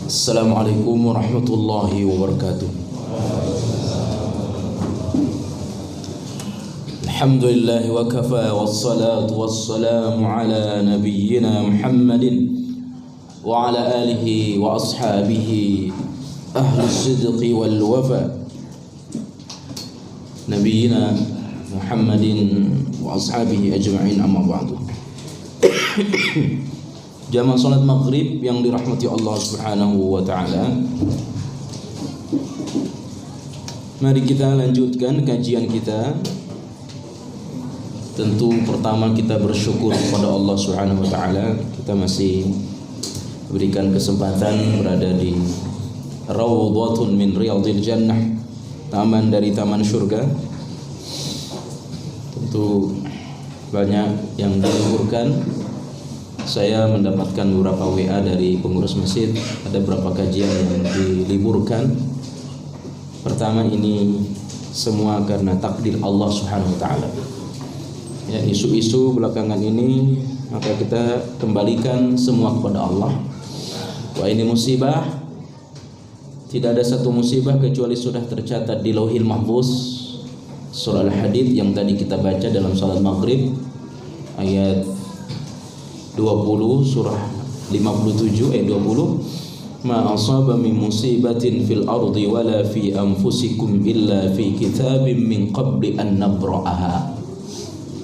Assalamualaikum warahmatullahi wabarakatuh. Alhamdulillah wa kafa wassalatu wassalamu ala nabiyyina Muhammadin wa ala alihi wa ashabihi ahli sidqi wal wafa. Nabiyyina Muhammadin wa ashabihi ajma'in, amma ba'du. Jamaah salat maghrib yang dirahmati Allah Subhanahu wa ta'ala, mari kita lanjutkan kajian kita. Tentu pertama kita bersyukur kepada Allah Subhanahu wa ta'ala, kita masih berikan kesempatan berada di Raudhatun min Riyadhil Jannah, taman dari taman surga. Tentu banyak yang diliburkan. Saya mendapatkan beberapa WA dari pengurus masjid, ada beberapa kajian yang diliburkan. Pertama, ini semua karena takdir Allah Subhanahu wa ta'ala. Ya, isu-isu belakangan ini maka kita kembalikan semua kepada Allah. Wah, ini musibah. Tidak ada satu musibah kecuali sudah tercatat di Lauhil Mahfuz. Surah Al-Hadid yang tadi kita baca dalam salat maghrib, ayat 20, surah 57 ayat 20, ma asaba min musibatin fil ardi wala fi anfusikum illa fi kitabim min qabli an nabra'aha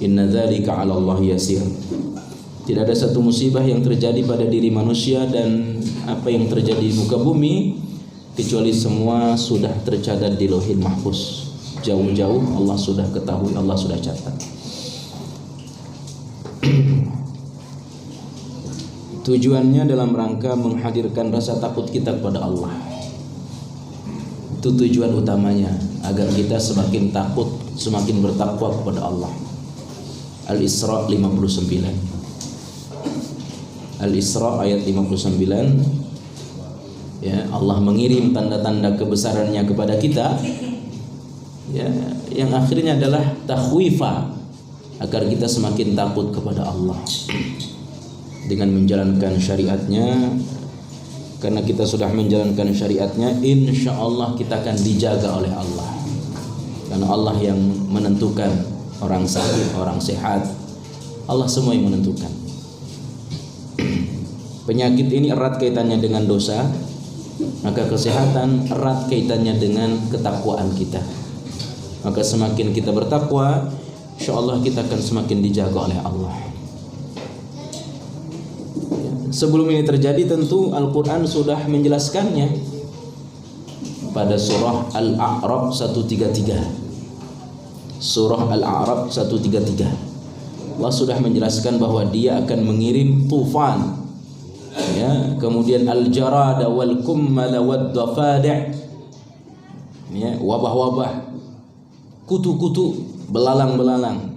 inna dzalika 'ala Allah yasir. Tidak ada satu musibah yang terjadi pada diri manusia dan apa yang terjadi di muka bumi kecuali semua sudah tercatat di Lauhil Mahfuz. Jauh-jauh Allah sudah ketahui, Allah sudah catat. Tujuannya dalam rangka menghadirkan rasa takut kita kepada Allah. Itu tujuan utamanya, agar kita semakin takut, semakin bertakwa kepada Allah. Al-Isra 59. Al-Isra ayat 59. Ya, Allah mengirim tanda-tanda kebesarannya kepada kita. Ya, yang akhirnya adalah takhwifa, agar kita semakin takut kepada Allah dengan menjalankan syariatnya. Karena kita sudah menjalankan syariatnya, insya Allah kita akan dijaga oleh Allah. Karena Allah yang menentukan orang sakit, orang sehat, Allah semua yang menentukan. Penyakit ini erat kaitannya dengan dosa, maka kesehatan erat kaitannya dengan ketakwaan kita. Maka semakin kita bertakwa, insya Allah kita akan semakin dijaga oleh Allah. Sebelum ini terjadi tentu Al-Quran sudah menjelaskannya pada surah Al-A'raf 133. Surah Al-A'raf 133, Allah sudah menjelaskan bahwa Dia akan mengirim tufan, ya, kemudian al-jarada wal kummala wad dafadi', ya, wabah-wabah, kutu-kutu, belalang-belalang,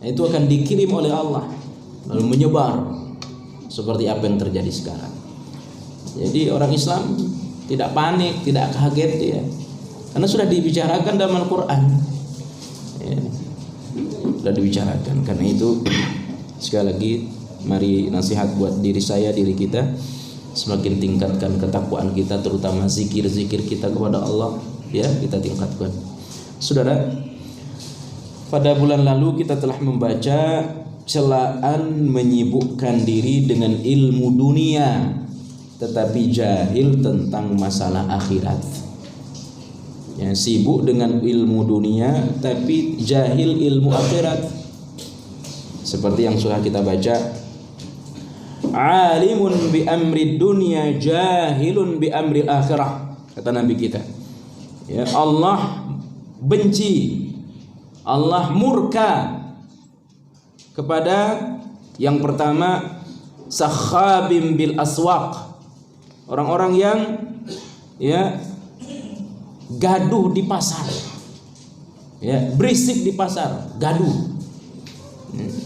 itu akan dikirim oleh Allah lalu menyebar seperti apa yang terjadi sekarang. Jadi orang Islam tidak panik, tidak kaget ya, karena sudah dibicarakan dalam Al-Quran, ya, sudah dibicarakan. Karena itu sekali lagi mari nasihat buat diri saya, diri kita, semakin tingkatkan ketakwaan kita, terutama zikir-zikir kita kepada Allah, ya, kita tingkatkan. Saudara, pada bulan lalu kita telah membaca celaan menyibukkan diri dengan ilmu dunia tetapi jahil tentang masalah akhirat. Ya, sibuk dengan ilmu dunia tapi jahil ilmu akhirat. Seperti yang sudah kita baca, alimun bi amri dunya jahilun bi amri akhirah, kata Nabi kita. Ya, Allah benci, Allah murka kepada yang pertama sakhabim bil aswaq, orang-orang yang ya gaduh di pasar, ya, berisik di pasar, gaduh.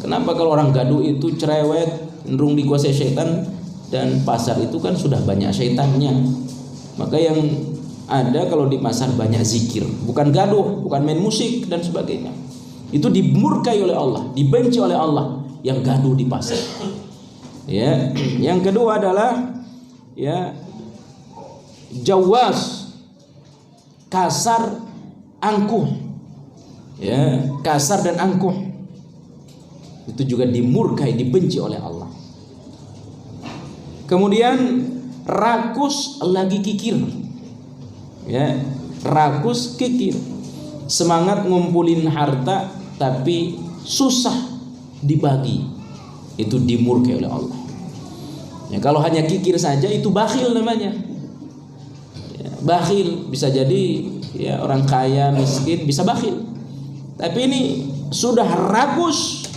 Kenapa kalau orang gaduh itu cerewet, cenderung dikuasai syaitan, dan pasar itu kan sudah banyak syaitannya. Maka yang ada kalau di pasar banyak zikir, bukan gaduh, bukan main musik dan sebagainya. Itu dimurkai oleh Allah, dibenci oleh Allah yang gaduh di pasar. Ya, yang kedua adalah ya Jawas, kasar, angkuh. Ya, kasar dan angkuh. Itu juga dimurkai, dibenci oleh Allah. Kemudian rakus lagi kikir. Ya, rakus kikir. Semangat ngumpulin harta tapi susah dibagi. Itu dimurkai oleh Allah. Ya, kalau hanya kikir saja itu bakhil namanya. Ya, bakhil bisa jadi ya orang kaya, miskin bisa bakhil. Tapi ini sudah rakus,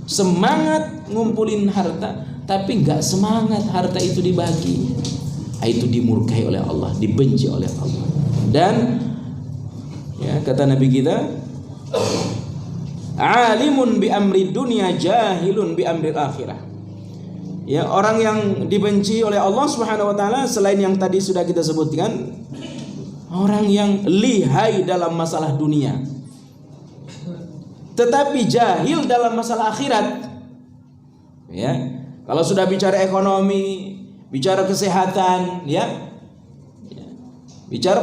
semangat ngumpulin harta tapi nggak semangat harta itu dibagi. Itu dimurkai oleh Allah, dibenci oleh Allah. Dan ya kata Nabi kita, alimun bi amri dunya jahilun bi amri akhirah. Ya, orang yang dibenci oleh Allah Subhanahu wa taala selain yang tadi sudah kita sebutkan, orang yang lihai dalam masalah dunia tetapi jahil dalam masalah akhirat. Ya, kalau sudah bicara ekonomi, bicara kesehatan, ya bicara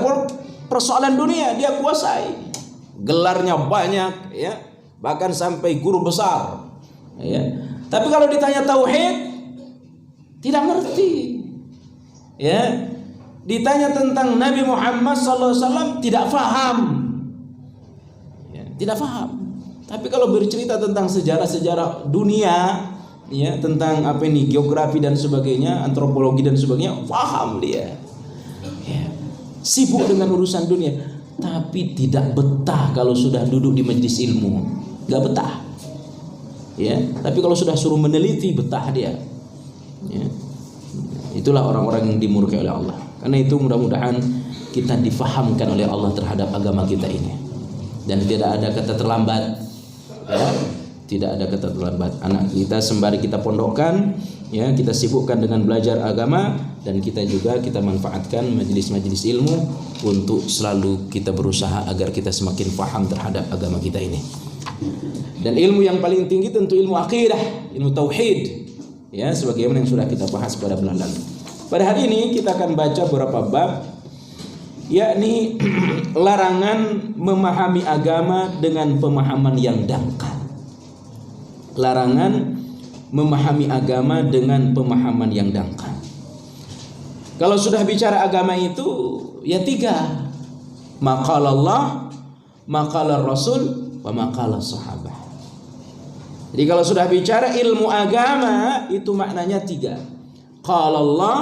persoalan dunia dia kuasai, gelarnya banyak, ya bahkan sampai guru besar. Ya, tapi kalau ditanya tauhid tidak ngerti. Ya, ditanya tentang Nabi Muhammad SAW tidak faham. Ya, tidak faham. Tapi kalau bercerita tentang sejarah-sejarah dunia, ya tentang apa ini geografi dan sebagainya, antropologi dan sebagainya, faham dia. Ya, sibuk dengan urusan dunia, tapi tidak betah kalau sudah duduk di majelis ilmu, nggak betah. Ya, tapi kalau sudah suruh meneliti betah dia. Ya. Itulah orang-orang yang dimurkai oleh Allah. Karena itu mudah-mudahan kita difahamkan oleh Allah terhadap agama kita ini. Dan tidak ada kata terlambat. Ya, tidak ada kata terlambat. Anak kita sembari kita pondokkan, ya kita sibukkan dengan belajar agama, dan kita juga kita manfaatkan majelis-majelis ilmu untuk selalu kita berusaha agar kita semakin paham terhadap agama kita ini. Dan ilmu yang paling tinggi tentu ilmu akidah, ilmu tauhid. Ya, sebagaimana yang sudah kita bahas pada bulan lalu. Pada hari ini kita akan baca beberapa bab, yakni larangan memahami agama dengan pemahaman yang dangkal. Larangan memahami agama dengan pemahaman yang dangkal. Kalau sudah bicara agama itu ya tiga: maqala Allah, maqala Rasul, wa maqala sahabah. Jadi kalau sudah bicara ilmu agama itu maknanya tiga: qala Allah,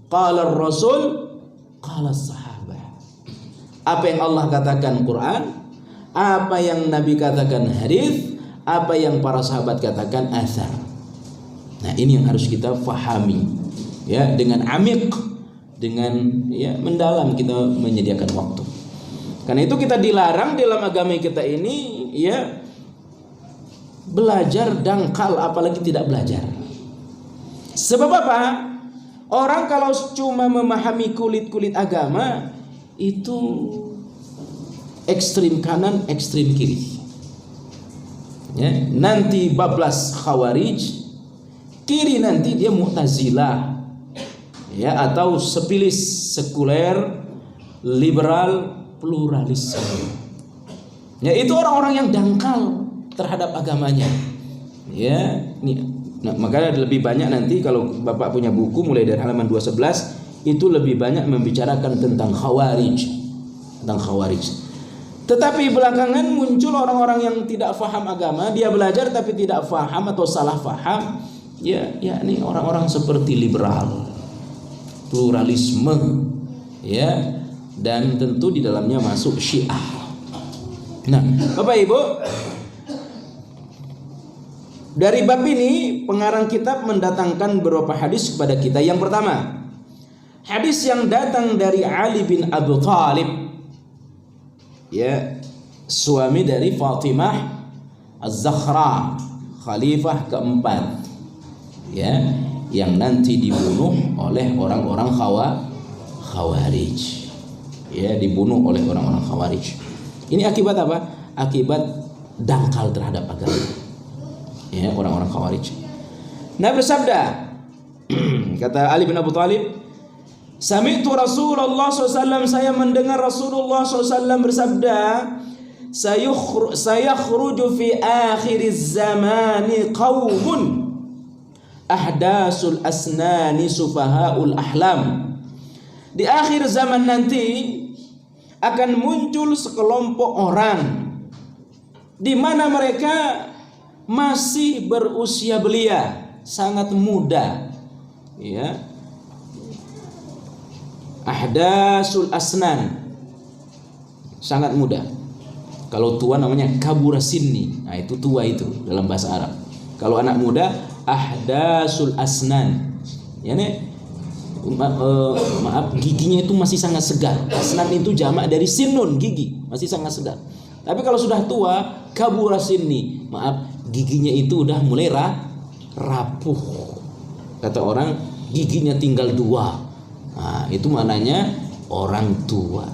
qala Rasul, qala sahabah. Apa yang Allah katakan Quran, apa yang Nabi katakan hadis, apa yang para sahabat katakan athar. Nah, ini yang harus kita fahami, ya, dengan amik, dengan ya mendalam kita menyediakan waktu. Karena itu kita dilarang dalam agama kita ini ya belajar dangkal, apalagi tidak belajar. Sebab apa? Orang kalau cuma memahami kulit-kulit agama itu ekstrim kanan, ekstrim kiri. Ya, nanti bablas Khawarij, kiri nanti dia Mu'tazilah, ya, atau sepilis sekuler, liberal, pluralisme. Ya, itu orang-orang yang dangkal terhadap agamanya. Ya, nah, makanya lebih banyak nanti kalau Bapak punya buku mulai dari halaman 211 itu lebih banyak membicarakan tentang Khawarij, tentang Khawarij. Tetapi belakangan muncul orang-orang yang tidak faham agama, dia belajar tapi tidak faham atau salah faham. Ya, ini orang-orang seperti liberal, pluralisme, ya, dan tentu di dalamnya masuk Syiah. Nah, Bapak Ibu, dari bab ini pengarang kitab mendatangkan beberapa hadis kepada kita. Yang pertama, hadis yang datang dari Ali bin Abi Thalib, ya, suami dari Fatimah Az-Zahra, khalifah keempat, ya, yang nanti dibunuh oleh orang-orang Khawarij. Ya, dibunuh oleh orang-orang Khawarij. Ini akibat apa? Akibat dangkal terhadap agama. Ya, orang-orang Khawarij. Nabi bersabda, kata Ali bin Abi Thalib, Sami'tu Rasulullah SAW, saya mendengar Rasulullah SAW bersabda, sayakhruju fi akhiriz zamani qaumun ahdasul asnani sufahaul ahlam. Di akhir zaman nanti akan muncul sekelompok orang di mana mereka masih berusia belia, sangat muda, ya. Ahdasul asnan, sangat muda. Kalau tua namanya kabura sinni. Nah, itu tua itu dalam bahasa Arab. Kalau anak muda ahdasul asnan. Ya, maaf, giginya itu masih sangat segar. Asnan itu jamak dari sinun, gigi, masih sangat segar. Tapi kalau sudah tua, kabura sinni, maaf, giginya itu udah mulai rapuh. Kata orang, giginya tinggal 2. Nah, itu maknanya orang tua.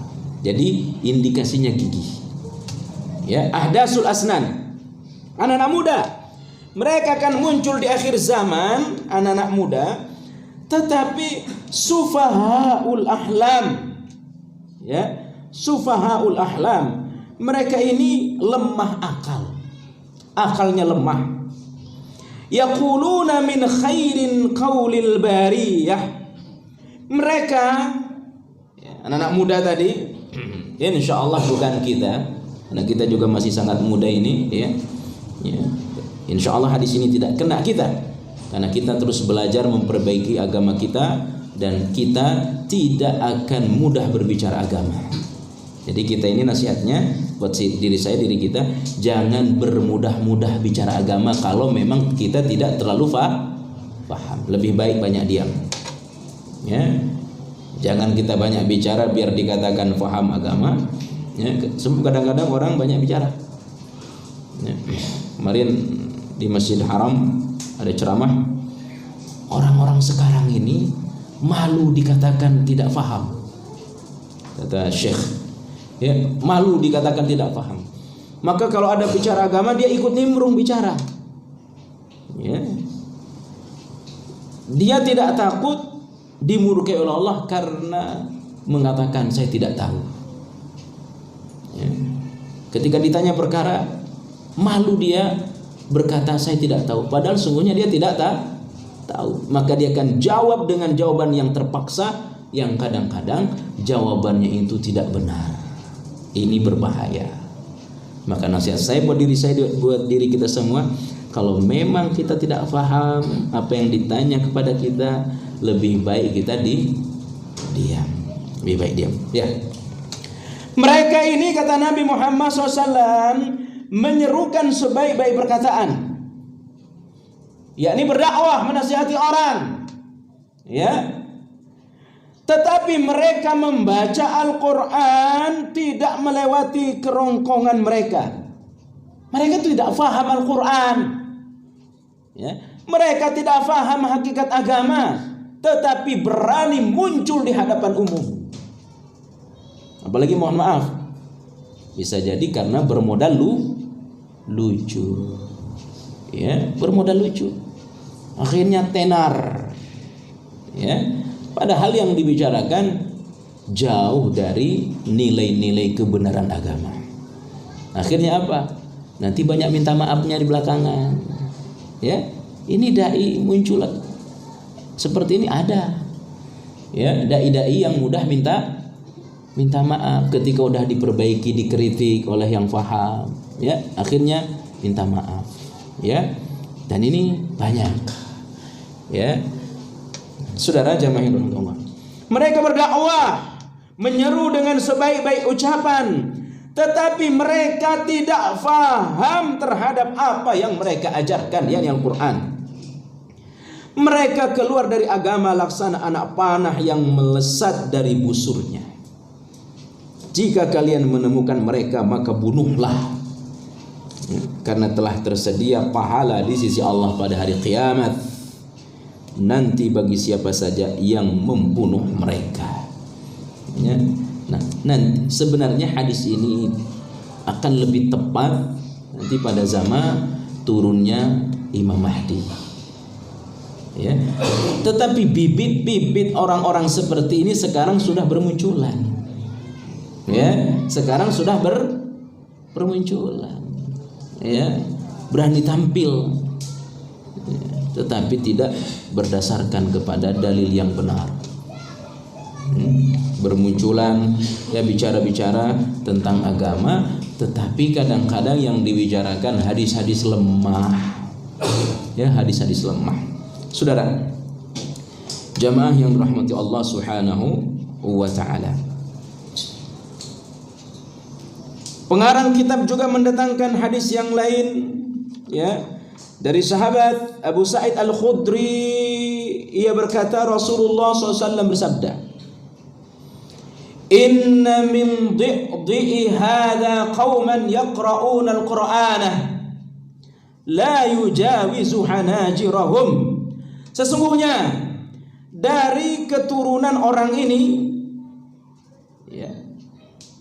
Jadi indikasinya gigi. Ya, ahdasul asnan, anak-anak muda. Mereka akan muncul di akhir zaman, anak-anak muda, tetapi sufahaul ahlam. Ya, sufahaul ahlam. Mereka ini lemah akal. Akalnya lemah. Yaquluna min khairin qaulil bariyah. Mereka, anak-anak muda tadi, ya, insya Allah bukan kita, karena kita juga masih sangat muda ini, ya. Insya Allah hadis ini tidak kena kita, karena kita terus belajar memperbaiki agama kita, dan kita tidak akan mudah berbicara agama. Jadi kita ini nasihatnya buat diri saya, diri kita, jangan bermudah-mudah bicara agama kalau memang kita tidak terlalu paham. Lebih baik banyak diam. Ya, jangan kita banyak bicara biar dikatakan paham agama. Ya, kadang-kadang orang banyak bicara. Ya, kemarin di Masjidil Haram ada ceramah, orang-orang sekarang ini malu dikatakan tidak paham. Kata Syekh, ya, malu dikatakan tidak paham. Maka kalau ada bicara agama dia ikut nimbrung bicara. Ya. Dia tidak takut dimurkai oleh Allah karena mengatakan saya tidak tahu. Ya. Ketika ditanya perkara, malu dia berkata saya tidak tahu, padahal sungguhnya dia tidak tahu. Maka dia akan jawab dengan jawaban yang terpaksa, yang kadang-kadang jawabannya itu tidak benar. Ini berbahaya. Maka nasihat saya buat diri saya, buat diri kita semua, kalau memang kita tidak paham apa yang ditanya kepada kita, lebih baik kita diam. Lebih baik diam. Ya. Mereka ini, kata Nabi Muhammad SAW, menyerukan sebaik-baik perkataan, yakni berdakwah, menasihati orang. Ya. Tetapi mereka membaca Al-Quran tidak melewati kerongkongan mereka. Mereka tidak faham Al-Quran. Ya. Mereka tidak faham hakikat agama, tetapi berani muncul di hadapan umum. Apalagi mohon maaf, bisa jadi karena bermodal lucu. Ya, bermodal lucu. Akhirnya tenar. Ya. Padahal yang dibicarakan jauh dari nilai-nilai kebenaran agama. Akhirnya apa? Nanti banyak minta maafnya di belakangan. Ya, ini dai muncul seperti ini ada. Ya, dai-dai yang mudah minta maaf ketika udah diperbaiki, dikritik oleh yang paham. Ya, akhirnya minta maaf. Ya, dan ini banyak. Ya. Saudara jamaah yang dirahmati Allah, mereka berdakwah, menyeru dengan sebaik-baik ucapan, tetapi mereka tidak faham terhadap apa yang mereka ajarkan, yakni Al-Quran. Mereka keluar dari agama laksana anak panah yang melesat dari busurnya. Jika kalian menemukan mereka, maka bunuhlah, karena telah tersedia pahala di sisi Allah pada hari kiamat nanti bagi siapa saja yang membunuh mereka. Ya. Nah, sebenarnya hadis ini akan lebih tepat nanti pada zaman turunnya Imam Mahdi. Ya. Tetapi bibit-bibit orang-orang seperti ini sekarang sudah bermunculan. Ya, sekarang sudah bermunculan. Ya, berani tampil. Ya, tetapi tidak berdasarkan kepada dalil yang benar. Bermunculan ya bicara-bicara tentang agama, tetapi kadang-kadang yang dibicarakan hadis-hadis lemah. Ya, hadis-hadis lemah. Saudara, jamaah yang dirahmati Allah Subhanahu wa taala. Pengarang kitab juga mendatangkan hadis yang lain ya dari sahabat Abu Sa'id Al-Khudri. Ia berkata Rasulullah SAW bersabda, "Inna min dhi'i hadha qauman yaqra'una al-Qur'ana la yujawizu hanajirahum." Sesungguhnya dari keturunan orang ini ya,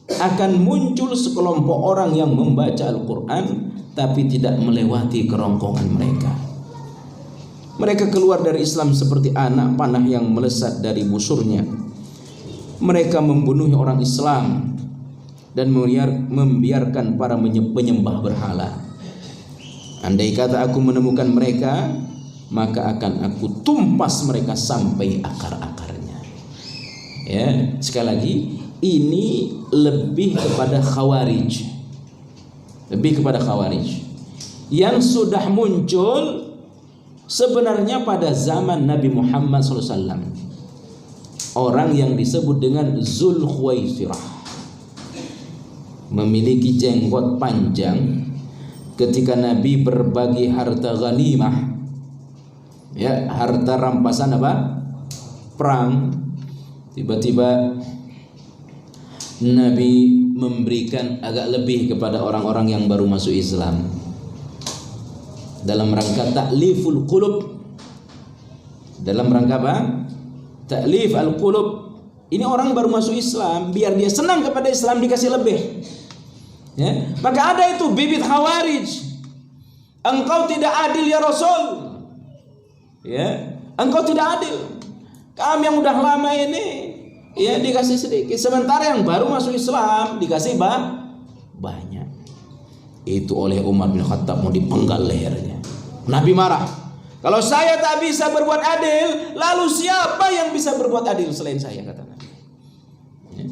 akan muncul sekelompok orang yang membaca Al-Quran tapi tidak melewati kerongkongan mereka. Mereka keluar dari Islam seperti anak panah yang melesat dari busurnya. Mereka membunuh orang Islam dan membiarkan para penyembah berhala. Andai kata aku menemukan mereka, maka akan aku tumpas mereka sampai akar-akarnya. Ya, sekali lagi ini lebih kepada Khawarij. Lebih kepada Khawarij yang sudah muncul sebenarnya pada zaman Nabi Muhammad SAW. Orang yang disebut dengan Zulkhuwaisirah, memiliki jenggot panjang. Ketika Nabi berbagi harta ghanimah, ya, harta rampasan apa? Perang. Tiba-tiba Nabi memberikan agak lebih kepada orang-orang yang baru masuk Islam dalam rangka ta'liful qulub. Dalam rangka apa? Ta'lif al-qulub. Ini orang baru masuk Islam, biar dia senang kepada Islam dikasih lebih. Ya, maka ada itu bibit Khawarij. Engkau tidak adil ya Rasul. Ya, engkau tidak adil. Kami yang udah lama ini ya dikasih sedikit, sementara yang baru masuk Islam dikasih banyak. Itu oleh Umar bin Khattab mau dipenggal lehernya. Nabi marah. Kalau saya tak bisa berbuat adil, lalu siapa yang bisa berbuat adil selain saya, kata Nabi. Ya.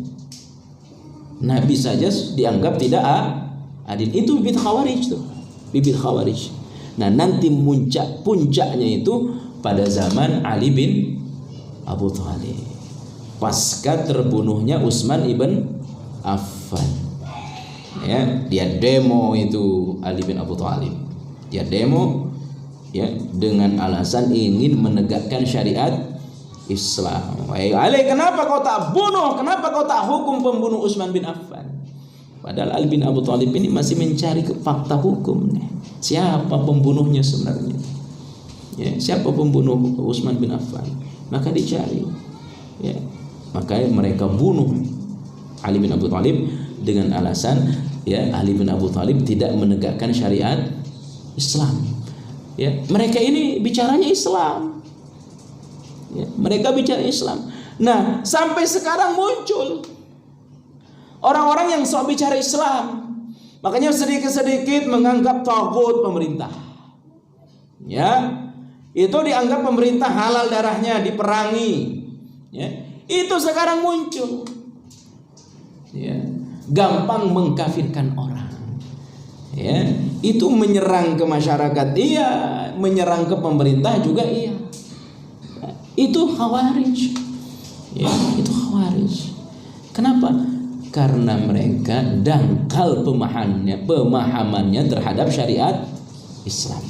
Nabi saja dianggap tidak adil. Itu bibit Khawarij tuh. Bibit Khawarij. Nah, nanti puncaknya itu pada zaman Ali bin Abu Thalib, pasca terbunuhnya Utsman ibn Affan. Ya, dia demo itu Ali bin Abu Thalib. Dia demo ya dengan alasan ingin menegakkan syariat Islam. Wahai Ali, kenapa kau tak bunuh? Kenapa kau tak hukum pembunuh Utsman bin Affan? Padahal Ali bin Abu Thalib ini masih mencari fakta hukum. Siapa pembunuhnya sebenarnya? Ya, siapa pembunuh Utsman bin Affan? Maka dicari. Ya, maka mereka bunuh Ali bin Abu Thalib dengan alasan ya Ali bin Abu Thalib tidak menegakkan syariat Islam. Ya, mereka ini bicaranya Islam. Ya, mereka bicara Islam. Nah, sampai sekarang muncul orang-orang yang sok bicara Islam. Makanya sedikit-sedikit menganggap tagut pemerintah. Ya, itu dianggap pemerintah halal darahnya diperangi. Ya, itu sekarang muncul. Ya, gampang mengkafirkan orang. Ya, itu menyerang ke masyarakat iya, menyerang ke pemerintah juga iya. Itu Khawarij. Ya, itu Khawarij. Kenapa? Karena mereka dangkal pemahamannya terhadap syariat Islam.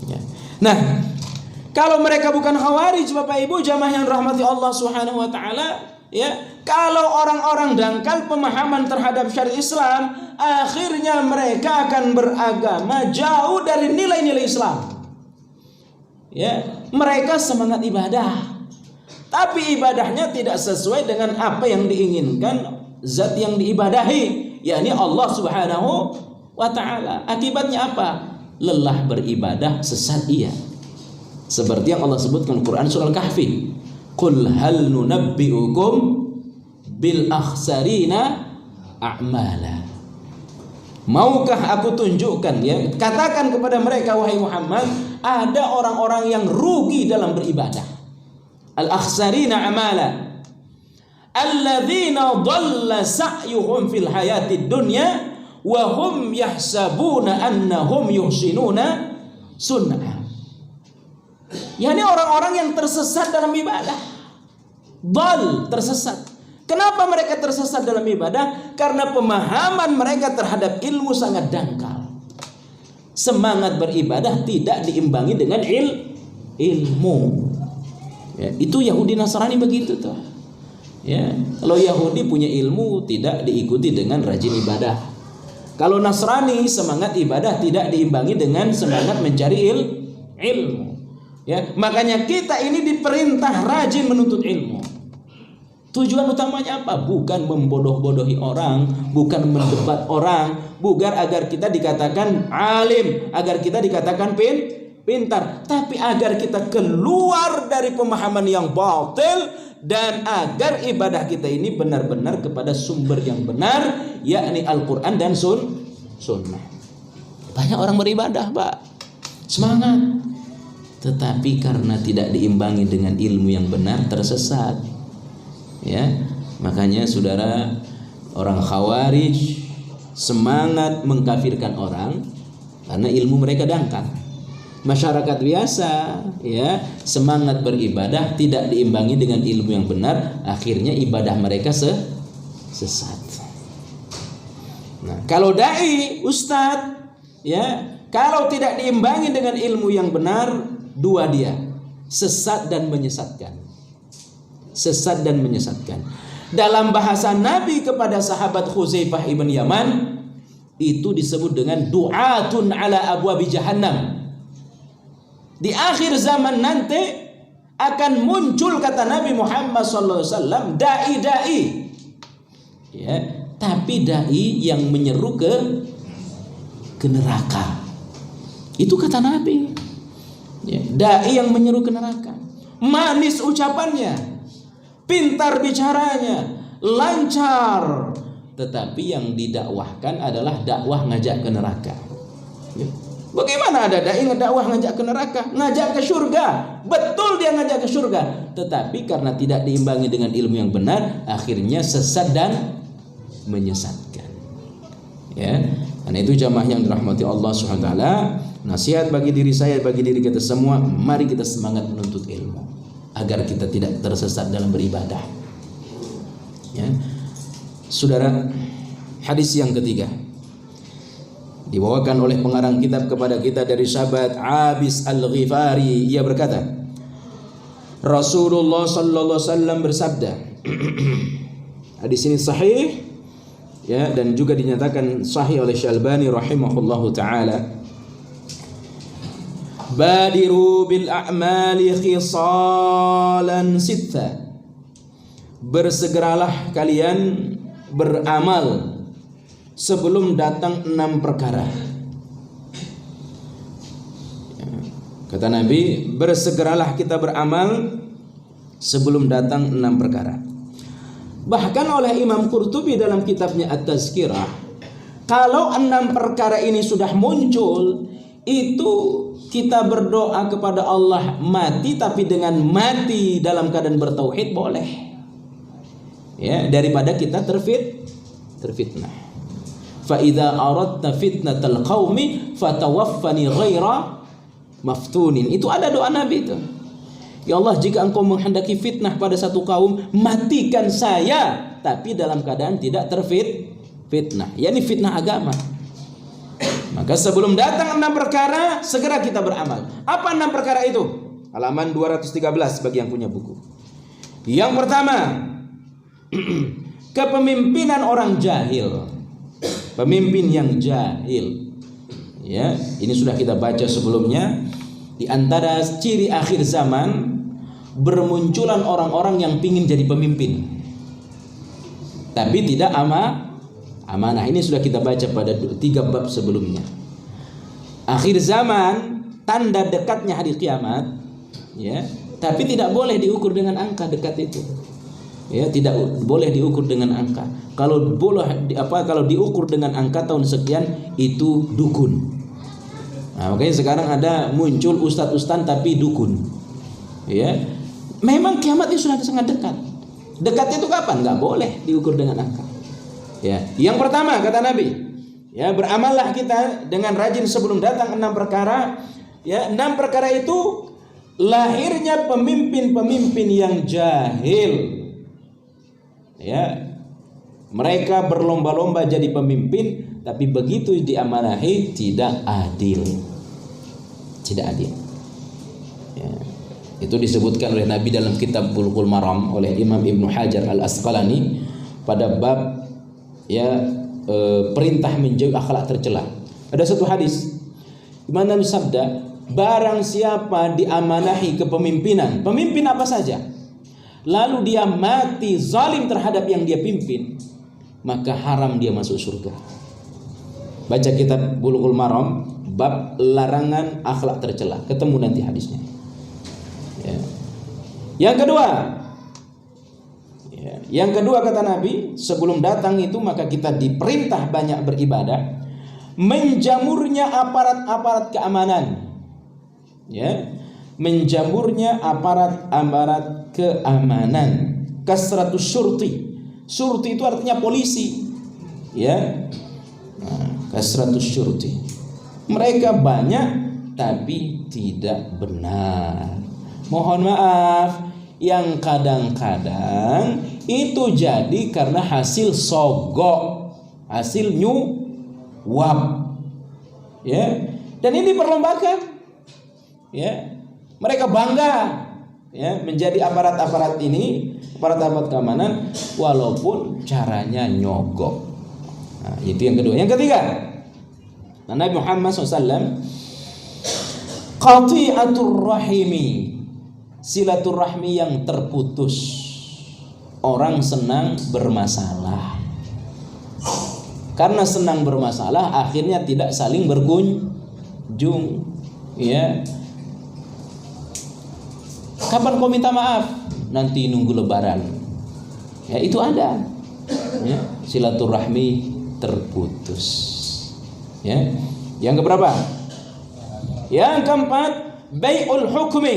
Ya. Nah, kalau mereka bukan Khawarij, Bapak Ibu jamaah yang rahmati Allah Subhanahu wa taala, ya, kalau orang-orang dangkal pemahaman terhadap syariat Islam, akhirnya mereka akan beragama jauh dari nilai-nilai Islam. Ya, mereka semangat ibadah, tapi ibadahnya tidak sesuai dengan apa yang diinginkan zat yang diibadahi, yakni Allah Subhanahu wa taala. Akibatnya apa? Lelah beribadah, sesat ia. Seperti yang Allah sebutkan Quran surah Al-Kahfi, qul hal nunabbi'ukum bil akhsarina a'mala. Maukah aku tunjukkan, ya, katakan kepada mereka wahai Muhammad, ada orang-orang yang rugi dalam beribadah. Al-akhsarina a'mala alladzina dhalla sa'yuhum fil hayatid dunya wa hum yahsabuna annahum yuhsinuna sun'a. Yani orang-orang yang tersesat dalam ibadah. Dhal, tersesat. Kenapa mereka tersesat dalam ibadah? Karena pemahaman mereka terhadap ilmu sangat dangkal. Semangat beribadah tidak diimbangi dengan ilmu. Ya, itu Yahudi Nasrani begitu tuh. Ya, kalau Yahudi punya ilmu tidak diikuti dengan rajin ibadah. Kalau Nasrani semangat ibadah tidak diimbangi dengan semangat mencari ilmu. Ya, makanya kita ini diperintah rajin menuntut ilmu. Tujuan utamanya apa? Bukan membodoh-bodohi orang, bukan mendebat orang, bukan agar kita dikatakan alim, agar kita dikatakan pintar, tapi agar kita keluar dari pemahaman yang batil dan agar ibadah kita ini benar-benar kepada sumber yang benar, yakni Al-Quran dan Sunnah. Banyak orang beribadah, Pak, semangat, tetapi karena tidak diimbangi dengan ilmu yang benar tersesat. Ya, makanya saudara, orang Khawarij semangat mengkafirkan orang karena ilmu mereka dangkal. Masyarakat biasa, ya, semangat beribadah tidak diimbangi dengan ilmu yang benar, akhirnya ibadah mereka sesat. Nah, kalau dai, ustadz, ya, kalau tidak diimbangi dengan ilmu yang benar, dua dia, sesat dan menyesatkan. Sesat dan menyesatkan. Dalam bahasa Nabi kepada sahabat Khuzaifah ibn Yaman, itu disebut dengan du'atun ala abwabi jahannam. Di akhir zaman nanti akan muncul, kata Nabi Muhammad SAW, dai-dai, ya, tapi dai yang menyeru ke neraka. Itu kata Nabi, ya, dai yang menyeru ke neraka. Manis ucapannya, pintar bicaranya, lancar, tetapi yang didakwahkan adalah dakwah ngajak ke neraka. Bagaimana ada dai ngedakwah ngajak ke neraka? Ngajak ke surga. Betul dia ngajak ke surga, tetapi karena tidak diimbangi dengan ilmu yang benar, akhirnya sesat dan menyesatkan. Ya, karena itu jamaah yang dirahmati Allah Subhanahu wa taala, nasihat bagi diri saya, bagi diri kita semua, mari kita semangat menuntut ilmu agar kita tidak tersesat dalam beribadah. Ya. Saudara, hadis yang ketiga dibawakan oleh pengarang kitab kepada kita dari sahabat Abis Al-Ghifari. Ia berkata, Rasulullah sallallahu alaihi wasallam bersabda. Hadis ini sahih, ya, dan juga dinyatakan sahih oleh Syalbani rahimahullahu taala. Badiru bil a'mali khisalan sitta. Bersegeralah kalian beramal sebelum datang 6 perkara. Kata Nabi, bersegeralah kita beramal sebelum datang 6 perkara. Bahkan oleh Imam Qurtubi dalam kitabnya At-Tazkirah, kalau 6 perkara ini sudah muncul, itu kita berdoa kepada Allah mati, tapi dengan mati dalam keadaan bertauhid boleh, ya, daripada kita terfitnah. Fa idza aradta fitnatal qaumi fatawaffani ghaira maftunin. Itu ada doa Nabi itu. Ya Allah, jika engkau menghendaki fitnah pada satu kaum, matikan saya tapi dalam keadaan tidak terfitnah, yakni fitnah agama. Maka sebelum datang 6 perkara, segera kita beramal. Apa 6 perkara itu? Halaman 213 bagi yang punya buku. Yang pertama, kepemimpinan orang jahil. Pemimpin yang jahil. Ya, ini sudah kita baca sebelumnya. Di antara ciri akhir zaman, bermunculan orang-orang yang pingin jadi pemimpin, tapi tidak amanah. Ini sudah kita baca pada 3 bab sebelumnya. Akhir zaman, tanda dekatnya hari kiamat, Ya, tapi tidak boleh diukur dengan angka dekat itu. Ya, tidak boleh diukur dengan angka. Kalau kalau diukur dengan angka tahun sekian itu dukun. Nah, makanya sekarang ada muncul ustadz tapi dukun. Ya, memang kiamat itu sudah sangat dekat. Dekatnya itu kapan? Nggak boleh diukur dengan angka. Ya, yang pertama kata Nabi, ya, beramallah kita dengan rajin sebelum datang 6 perkara. Ya, 6 perkara itu lahirnya pemimpin-pemimpin yang jahil. Ya, mereka berlomba-lomba jadi pemimpin, tapi begitu diamanahi tidak adil. Tidak adil. Ya, itu disebutkan oleh Nabi dalam kitab Bulughul Maram oleh Imam Ibnu Hajar Al-Asqalani pada bab perintah menjauhi akhlak tercela. Ada satu hadis di mana Nabi sabda, barang siapa diamanahi kepemimpinan, pemimpin apa saja, lalu dia mati zalim terhadap yang dia pimpin, maka haram dia masuk surga. Baca kitab Bulughul Maram bab larangan akhlak tercela, ketemu nanti hadisnya. Ya. Yang kedua kata Nabi, sebelum datang itu maka kita diperintah banyak beribadah, menjamurnya aparat-aparat keamanan. Ya, menjamurnya aparat keamanan. Kasratus syurti. Syurti itu artinya polisi. Ya. Nah, kasratus syurti. Mereka banyak tapi tidak benar. Mohon maaf, yang kadang-kadang itu jadi karena hasil sogok, hasil nyuap. Ya. Dan ini diperlombakan. Ya. Mereka bangga ya menjadi aparat-aparat ini, aparat-aparat keamanan, walaupun caranya nyogok. Nah, itu yang kedua. Yang ketiga, Nabi Muhammad SAW, qati'atur rahimi, silaturahmi yang terputus. Orang senang bermasalah, karena senang bermasalah akhirnya tidak saling berkunjung. Ya, kapan kau minta maaf? Nanti nunggu lebaran. Ya, itu ada. Ya, silaturahmi terputus. Ya, yang keberapa? Yang keempat, bai'ul hukmi.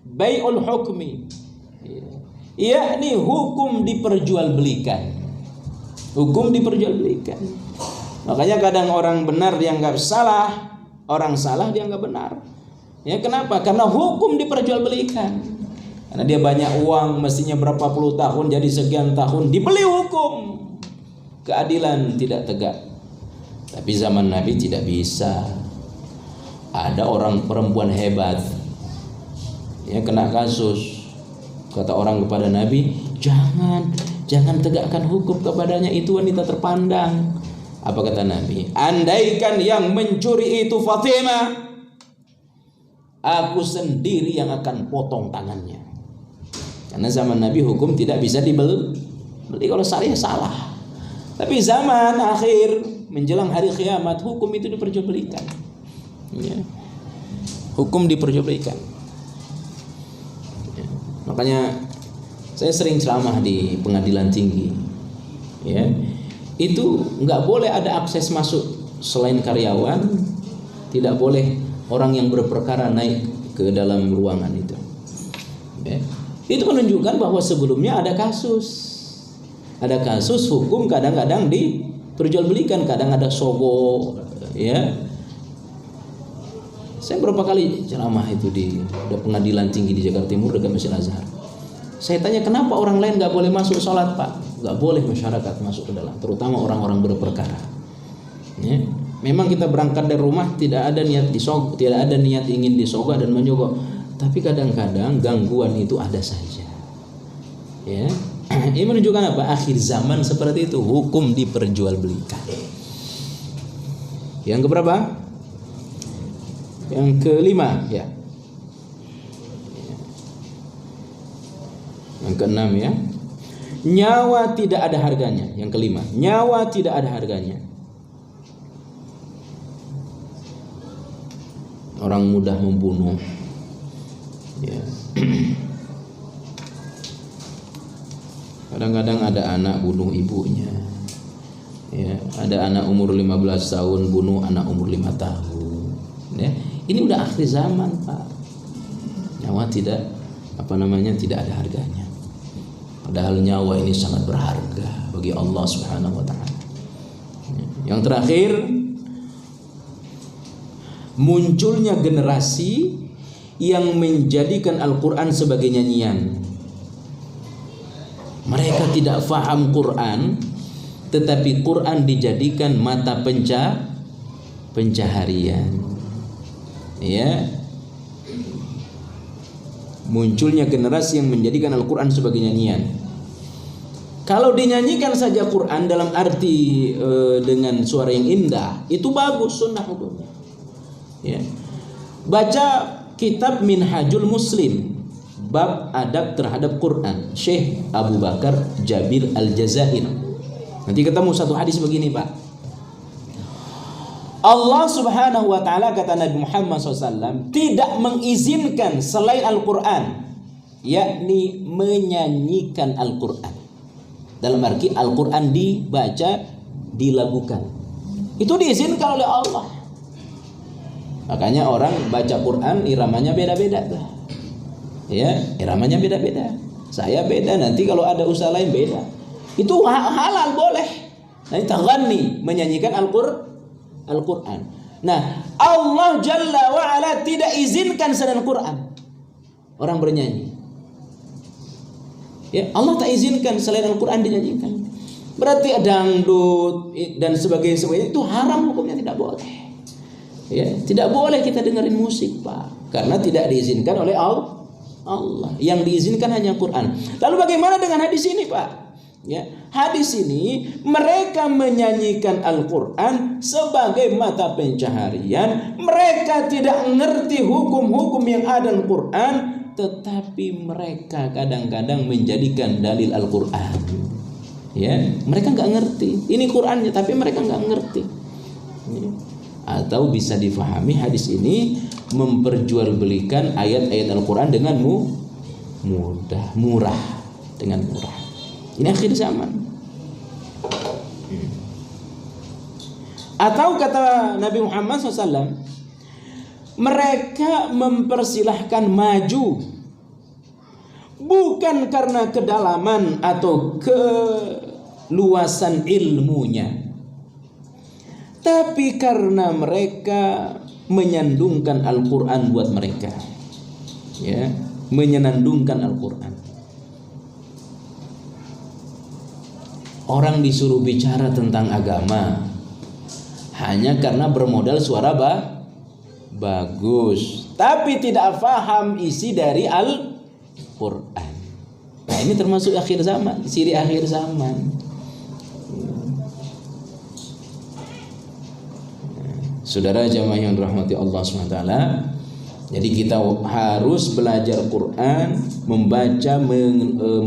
Bai'ul hukmi. Yakni hukum diperjualbelikan. Hukum diperjualbelikan. Makanya kadang orang benar dianggap salah, orang salah dianggap benar. Ya, kenapa? Karena hukum diperjualbelikan. Karena dia banyak uang, mestinya berapa puluh tahun jadi sekian tahun, dibeli hukum. Keadilan tidak tegak. Tapi zaman Nabi tidak bisa. Ada orang perempuan hebat, ya, kena kasus. Kata orang kepada Nabi, jangan tegakkan hukum kepadanya, itu wanita terpandang. Apa kata Nabi? Andaikan yang mencuri itu Fatimah, aku sendiri yang akan potong tangannya. Karena zaman Nabi hukum tidak bisa dibeli. Kalau saya salah. Tapi zaman akhir menjelang hari kiamat, hukum itu diperjualbelikan. Ya. Hukum diperjualbelikan. Ya. Makanya saya sering ceramah di pengadilan tinggi. Ya. Itu nggak boleh ada akses masuk selain karyawan, tidak boleh orang yang berperkara naik ke dalam ruangan itu. Ya. Itu menunjukkan bahwa sebelumnya ada kasus. Ada kasus hukum kadang-kadang diperjualbelikan, kadang ada sogo, ya. Saya berapa kali ceramah itu di pengadilan tinggi di Jakarta Timur dekat Masjid Azhar. Saya tanya, kenapa orang lain nggak boleh masuk sholat, Pak? Nggak boleh masyarakat masuk ke dalam, terutama orang-orang berperkara. Ya. Memang kita berangkat dari rumah tidak ada niat tidak ada niat ingin disogok dan menyogok, tapi kadang-kadang gangguan itu ada saja. Ya, ini menunjukkan apa? Akhir zaman seperti itu, hukum diperjualbelikan. Yang keberapa? Yang kelima, ya. Yang keenam, ya. Nyawa tidak ada harganya. Yang kelima, nyawa tidak ada harganya. Orang mudah membunuh, Ya. Kadang-kadang ada anak bunuh ibunya. Ya, ada anak umur 15 tahun bunuh anak umur 5 tahun. Ya, ini udah akhir zaman, Pak. Nyawa tidak tidak ada harganya. Padahal nyawa ini sangat berharga bagi Allah Subhanahu wa taala. Yang terakhir, munculnya generasi yang menjadikan Al-Qur'an sebagai nyanyian. Mereka tidak faham Quran, tetapi Quran dijadikan mata pencaharian. Ya. Munculnya generasi yang menjadikan Al-Quran sebagai nyanyian. Kalau dinyanyikan saja Quran dalam arti dengan suara yang indah, itu bagus, sunnah hukumnya. Ya. Baca kitab Minhajul Muslim, bab adab terhadap Quran, Syekh Abu Bakar Jabir Al-Jazair. Nanti ketemu satu hadis begini, Pak. Allah Subhanahu wa ta'ala, kata Nabi Muhammad SAW, tidak mengizinkan selain Al-Quran, yakni menyanyikan Al-Quran. Dalam arti Al-Quran dibaca, dilagukan. Itu diizinkan oleh Allah. Makanya orang baca Quran iramanya beda-beda. Ya, iramanya beda-beda. Saya beda, nanti kalau ada usaha lain beda. Itu halal, boleh. Nanti taghanni, menyanyikan Al-Quran. Nah, Allah Jalla wa'ala tidak izinkan selain Al-Quran orang bernyanyi. Ya, Allah tak izinkan selain Al-Quran dinyanyikan. Berarti dangdut dan sebagainya itu haram, hukumnya tidak boleh. Ya, tidak boleh kita dengerin musik, Pak, karena tidak diizinkan oleh Allah. Yang diizinkan hanya Quran. Lalu bagaimana dengan hadis ini, Pak? Ya, hadis ini mereka menyanyikan Al-Quran sebagai mata pencaharian. Mereka tidak mengerti hukum-hukum yang ada dalam Quran, tetapi mereka kadang-kadang menjadikan dalil Al-Quran. Ya, mereka nggak ngerti. Ini Qurannya, tapi mereka nggak ngerti. Ya. Atau bisa difahami hadis ini memperjualbelikan ayat-ayat Al-Quran dengan murah. Ini akhir zaman. Atau kata Nabi Muhammad SAW, mereka mempersilahkan maju bukan karena kedalaman atau keluasan ilmunya, tapi karena mereka menyandungkan Al-Quran buat mereka. Ya, menyenandungkan Al-Quran. Orang disuruh bicara tentang agama hanya karena bermodal suara bagus, tapi tidak paham isi dari Al-Quran. Nah, ini termasuk akhir zaman, ciri akhir zaman. Saudara jamaah yang dirahmati Allah SWT, jadi kita harus belajar Quran,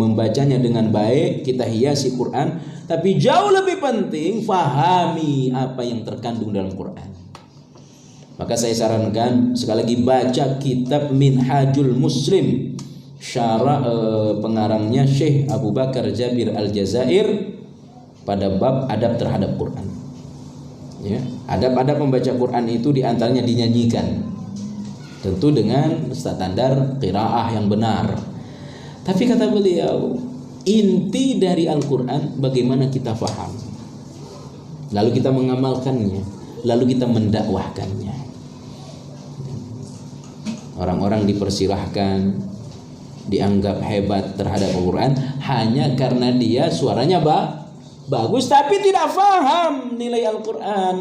membacanya dengan baik, kita hiasi Quran, tapi jauh lebih penting fahami apa yang terkandung dalam Quran. Maka saya sarankan sekali lagi baca kitab Minhajul Muslim, syarah pengarangnya Syekh Abu Bakar Jabir Al-Jazair pada bab adab terhadap Quran. Ya, adab-adab membaca Quran itu diantaranya dinyanyikan. Tentu dengan standar qiraah yang benar. Tapi kata beliau, inti dari Al-Quran bagaimana kita faham, lalu kita mengamalkannya, lalu kita mendakwahkannya. Orang-orang dipersilahkan, dianggap hebat terhadap Al-Quran hanya karena dia suaranya bagus, tapi tidak faham nilai Al-Quran,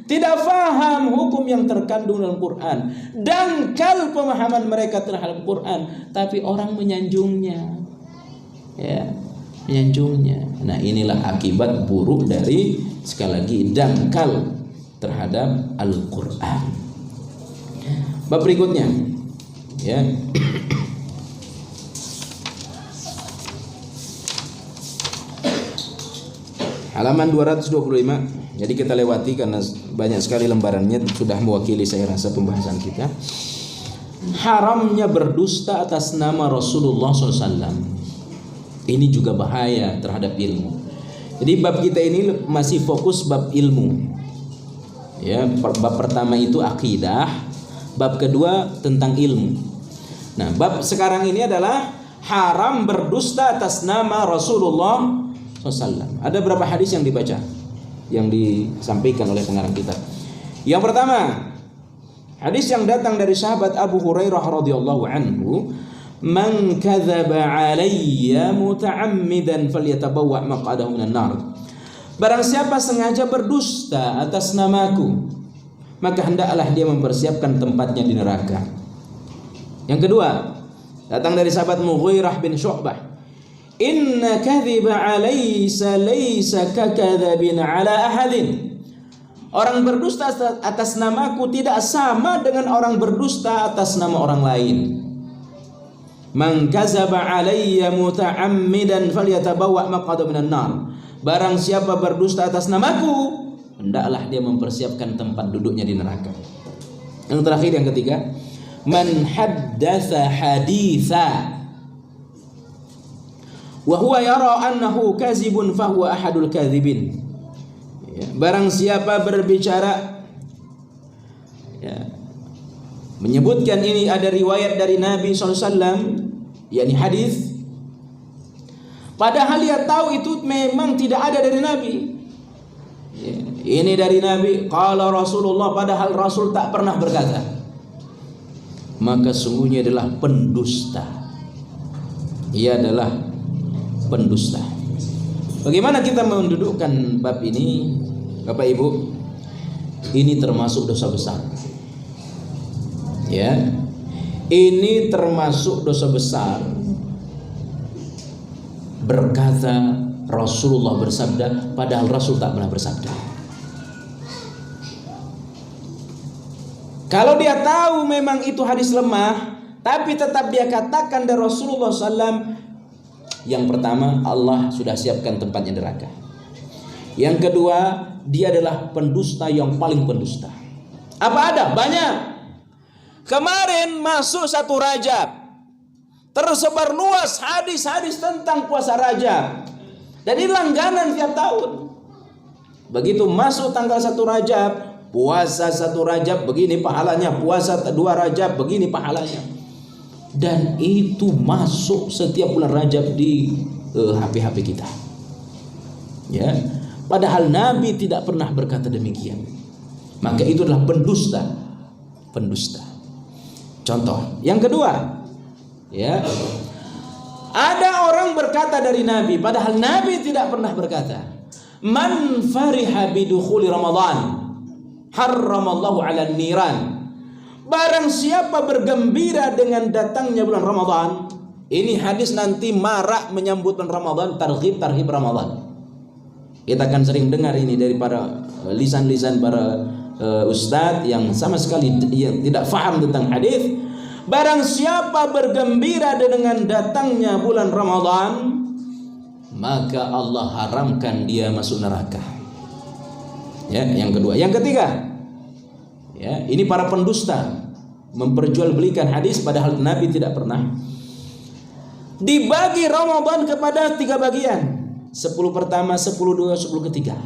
tidak faham hukum yang terkandung dalam Quran, dangkal pemahaman mereka terhadap Quran, tapi orang menyanjungnya, ya, menyanjungnya. Nah, inilah akibat buruk dari sekali lagi dangkal terhadap Al-Quran. Bab berikutnya, ya. Halaman 225. Jadi kita lewati karena banyak sekali lembarannya, sudah mewakili saya rasa pembahasan kita. haramnya berdusta atas nama Rasulullah SAW. Ini juga bahaya terhadap ilmu. Jadi bab kita ini masih fokus bab ilmu. Ya, bab pertama itu akidah, bab kedua tentang ilmu. Nah, bab sekarang ini adalah haram berdusta atas nama Rasulullah SAW. Ada berapa hadis yang dibaca, yang disampaikan oleh pengarang kitab. Yang pertama, hadis yang datang dari sahabat Abu Hurairah radhiyallahu anhu, "Man kadzaba 'alayya muta'ammidan falyatabawwa' maq'adahu minan nar." Barang siapa sengaja berdusta atas namaku, maka hendaklah dia mempersiapkan tempatnya di neraka. Yang kedua, datang dari sahabat Mughirah bin Syu'bah, "Inna kadhiba 'alaysa laysa kakadzabin 'ala ahadin." Orang berdusta atas namaku tidak sama dengan orang berdusta atas nama orang lain. "Man kadzaba 'alayya muta'ammidan falyatabawwa' maq'adahu minan nar." Barang siapa berdusta atas namaku, hendaklah dia mempersiapkan tempat duduknya di neraka. Yang terakhir, yang ketiga, "Man haddatsa haditsa wa huwa yara annahu kazibun fahuwa ahadul kadzibin." Ya, barang siapa berbicara, ya, menyebutkan ini ada riwayat dari Nabi SAW, yakni hadis, padahal dia tahu itu memang tidak ada dari Nabi. Ya, ini dari Nabi, qala Rasulullah, padahal Rasul tak pernah berkata, maka sungguhnya adalah pendusta. Ia adalah pendusta. Bagaimana kita mendudukkan bab ini, Bapak Ibu? Ini termasuk dosa besar. Ya, ini termasuk dosa besar. Berkata Rasulullah bersabda, padahal Rasul tak pernah bersabda. Kalau dia tahu memang itu hadis lemah, tapi tetap dia katakan dari Rasulullah SAW, yang pertama, Allah sudah siapkan tempatnya neraka. Yang kedua, dia adalah pendusta yang paling pendusta. Apa ada? Banyak. Kemarin masuk 1 Rajab, tersebar luas hadis-hadis tentang puasa Rajab. Jadi langganan tiap tahun. Begitu masuk tanggal 1 Rajab, puasa 1 Rajab begini pahalanya, puasa 2 Rajab begini pahalanya. Dan itu masuk setiap bulan Rajab di HP-HP kita. Ya, padahal Nabi tidak pernah berkata demikian. Maka itu adalah pendusta. Pendusta. Contoh yang kedua, ya, ada orang berkata dari Nabi, padahal Nabi tidak pernah berkata, "Man fariha bidukhuli Ramadan harramallahu 'alan niran." Barang siapa bergembira dengan datangnya bulan Ramadan, ini hadis nanti marak menyambut bulan Ramadan, targhib Ramadan. Kita akan sering dengar ini dari para lisan-lisan para ustadz yang sama sekali yang tidak faham tentang hadis. Barang siapa bergembira dengan datangnya bulan Ramadan, maka Allah haramkan dia masuk neraka. Ya, yang kedua, yang ketiga, ya, ini para pendusta memperjualbelikan hadis padahal Nabi tidak pernah. Dibagi Ramadan kepada 3 bagian, 10 pertama, 10 kedua, 10 ketiga.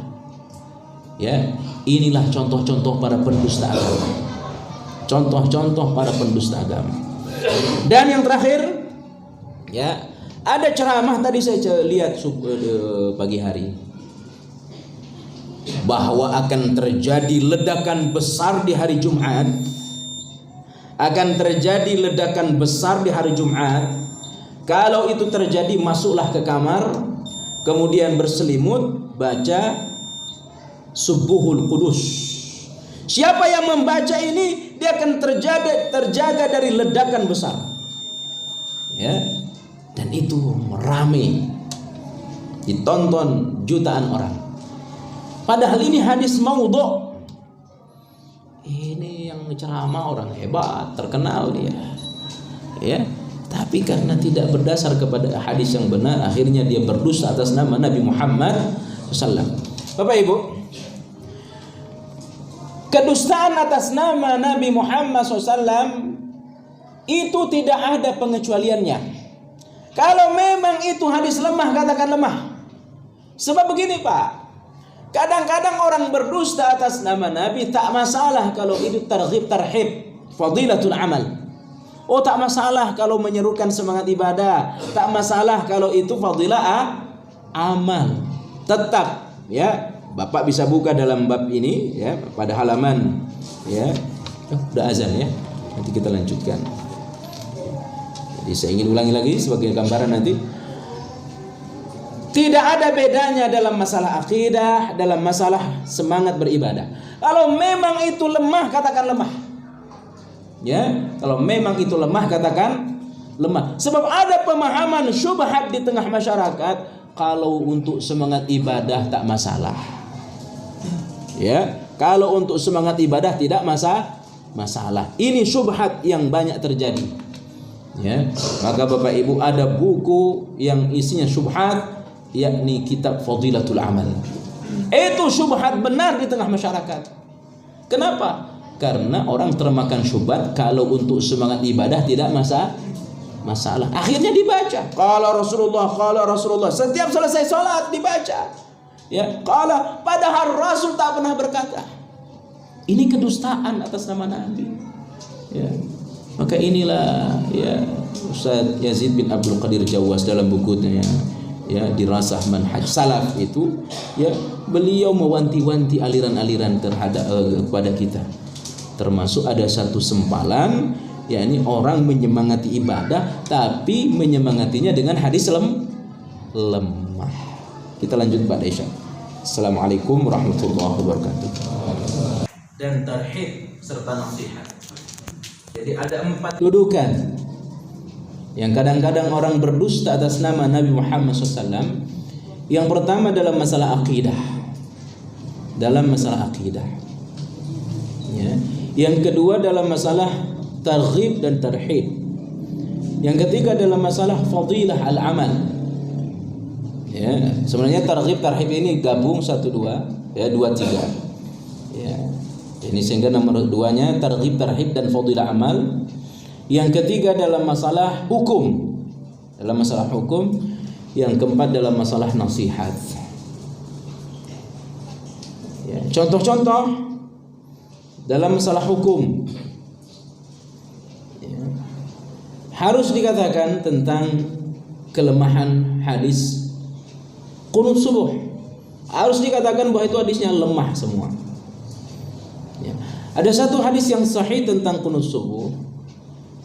Ya, inilah contoh-contoh para pendusta agama. Contoh-contoh para pendusta agama. Dan yang terakhir, ya, ada ceramah tadi saya lihat pagi hari, bahwa akan terjadi ledakan besar di hari Jumat. Akan terjadi ledakan besar di hari Jumat. Kalau itu terjadi, masuklah ke kamar, kemudian berselimut, baca Subuhul Qudus. Siapa yang membaca ini, dia akan terjaga dari ledakan besar. Ya, dan itu ramai, ditonton jutaan orang. Padahal ini hadis maudhu'. Ini yang ceramah orang hebat, terkenal dia. Ya, tapi karena tidak berdasar kepada hadis yang benar, akhirnya dia berdusta atas nama Nabi Muhammad SAW. Bapak Ibu, kedustaan atas nama Nabi Muhammad SAW itu tidak ada pengecualiannya. Kalau memang itu hadis lemah, katakan lemah. Sebab begini Pak, kadang-kadang orang berdusta atas nama Nabi tak masalah kalau itu targhib tarhib, fadilatul amal. Oh tak masalah kalau menyerukan semangat ibadah, tak masalah kalau itu fadilah amal. Tetap ya, Bapak bisa buka dalam bab ini ya, pada halaman ya. Udah azan ya. Nanti kita lanjutkan. Jadi saya ingin ulangi lagi sebagai gambaran nanti. Tidak ada bedanya dalam masalah akidah, dalam masalah semangat beribadah. Kalau memang itu lemah, katakan lemah. Ya, kalau memang itu lemah, katakan lemah. Sebab ada pemahaman syubhat di tengah masyarakat, kalau untuk semangat ibadah tak masalah. Ya, kalau untuk semangat ibadah tidak masalah. Ini syubhat yang banyak terjadi. Ya, maka Bapak Ibu ada buku yang isinya syubhat, yakni kitab Fadilatul Amal. Itu syubhat benar di tengah masyarakat. Kenapa? Karena orang termakan syubhat kalau untuk semangat ibadah tidak masalah. Akhirnya dibaca. Qala Rasulullah. Setiap selesai salat dibaca. Ya, qala, padahal Rasul tak pernah berkata. Ini kedustaan atas nama Nabi. Ya. Maka inilah ya Ustaz Yazid bin Abdul Qadir Jawas dalam bukunya ya dirasah manhaj salaf itu ya, beliau mewanti-wanti aliran-aliran terhadap kepada kita, termasuk ada satu sempalan yakni orang menyemangati ibadah tapi menyemangatinya dengan hadis lemah. Kita lanjut Pak Desya. Assalamualaikum warahmatullahi wabarakatuh. Dan tarhib serta nasihat. Jadi ada 4 kedudukan yang kadang-kadang orang berdusta atas nama Nabi Muhammad SAW. Yang pertama dalam masalah akidah. Ya. Yang kedua dalam masalah targhib dan tarhib. Yang ketiga dalam masalah fadilah al-amal. Ya, sebenarnya targhib tarhib ini gabung 1 2 ya, 2 3. Ya. Ini sehingga nomor 2-nya targhib tarhib dan fadilah amal. Yang ketiga dalam masalah hukum. Yang keempat dalam masalah nasihat. Ya, contoh-contoh dalam masalah hukum. Ya, harus dikatakan tentang kelemahan hadis qunut subuh. Harus dikatakan bahwa itu hadisnya lemah semua. Ya, ada satu hadis yang sahih tentang qunut subuh.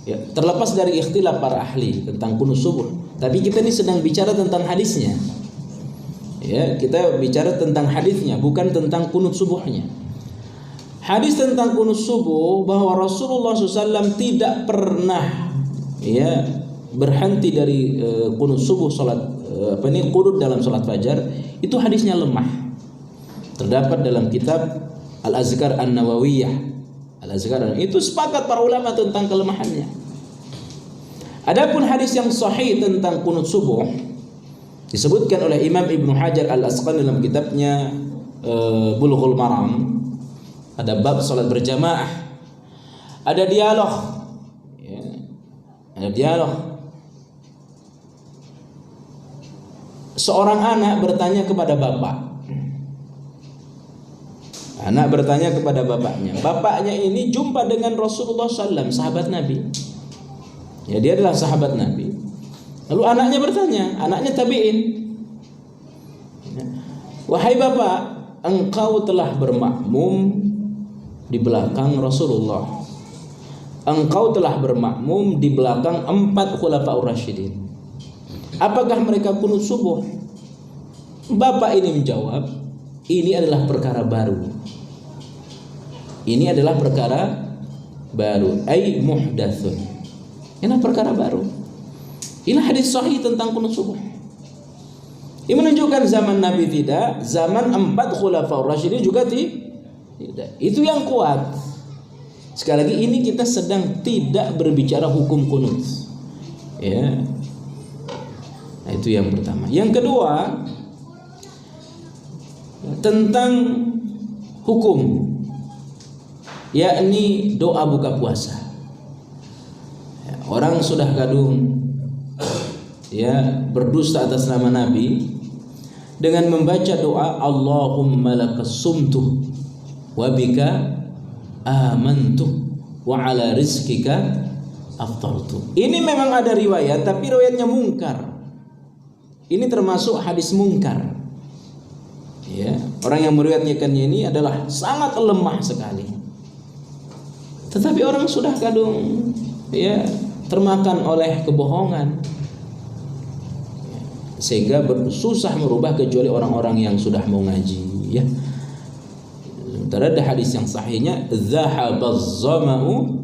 Ya, terlepas dari ikhtilaf para ahli tentang qunut subuh, tapi kita ini sedang bicara tentang hadisnya. Ya, kita bicara tentang hadisnya, bukan tentang qunut subuhnya. Hadis tentang qunut subuh bahwa Rasulullah SAW tidak pernah ya berhenti dari qunut subuh, salat qunut dalam salat fajar, itu hadisnya lemah. Terdapat dalam kitab Al-Azkar An-Nawawiyah. Al-Azkar itu sepakat para ulama tentang kelemahannya. Adapun hadis yang sahih tentang qunut subuh disebutkan oleh Imam Ibnu Hajar Al-Asqalani dalam kitabnya Bulughul Maram. Ada bab salat berjamaah. Ada dialog. Ya, ada dialog. Seorang anak bertanya kepada bapak. Anak bertanya kepada bapaknya. Bapaknya ini jumpa dengan Rasulullah SAW, sahabat Nabi. Ya, dia adalah sahabat Nabi. Lalu anaknya bertanya, anaknya tabi'in. Wahai bapak, engkau telah bermakmum di belakang Rasulullah. Engkau telah bermakmum di belakang 4 khulafaur rasyidin. Apakah mereka qunut subuh? Bapak ini menjawab, ini adalah perkara baru. Ini adalah perkara baru, ai muhdatsun. Ini perkara baru. Ini hadis sahih tentang qunut subuh. Ini menunjukkan zaman Nabi tidak, zaman 4 khulafaur rasyidin juga tidak. Itu yang kuat. Sekali lagi ini kita sedang tidak berbicara hukum qunut. Ya. Nah, itu yang pertama. Yang kedua tentang hukum, yakni doa buka puasa. orang sudah kadung ya berdusta atas nama Nabi dengan membaca doa Allahumma lakasumtu wa bika amantu wa ala rizkika aftartu. Ini memang ada riwayat, tapi riwayatnya mungkar. Ini termasuk hadis mungkar. Ya, orang yang meriwayatkannya ini adalah sangat lemah sekali. Tetapi orang sudah kadung ya termakan oleh kebohongan, sehingga susah merubah kecuali orang-orang yang sudah mau ngaji. Ya, sementara ada hadis yang sahihnya, zahabaz zama'u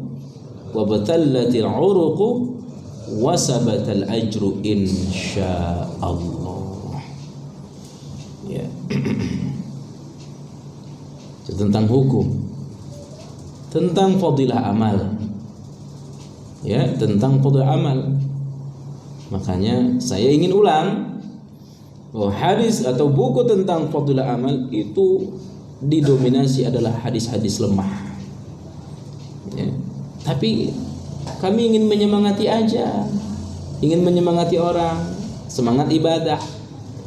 wa batallatil uruqu wa sabatal ajru insyaallah. Ya. Itu tentang hukum, tentang fadilah amal. Ya, tentang fadilah amal. Makanya saya ingin ulang bahwa hadis atau buku tentang fadilah amal itu didominasi adalah hadis-hadis lemah. Ya. Tapi kami ingin menyemangati aja, ingin menyemangati orang, semangat ibadah.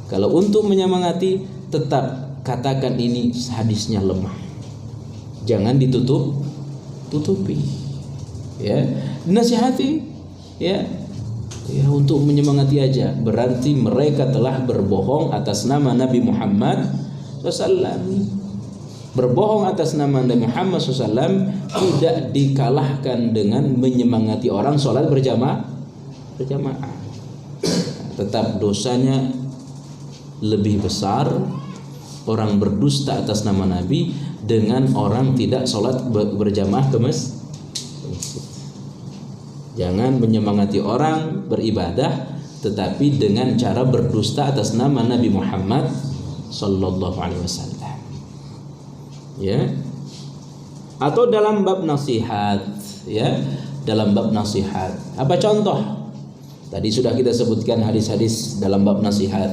Kalau untuk menyemangati, tetap katakan ini hadisnya lemah. Jangan tutupi. Ya, nasihati. Ya, untuk menyemangati aja. Berarti mereka telah berbohong atas nama Nabi Muhammad SAW. Berbohong atas nama Nabi Muhammad SAW tidak dikalahkan dengan menyemangati orang sholat berjamaah. Tetap dosanya lebih besar orang berdusta atas nama Nabi dengan orang tidak sholat berjamaah ke masjid. Jangan menyemangati orang beribadah tetapi dengan cara berdusta atas nama Nabi Muhammad sallallahu alaihi wasallam. Ya. Atau dalam bab nasihat, ya, dalam bab nasihat. Apa contoh? Tadi sudah kita sebutkan hadis-hadis dalam bab nasihat.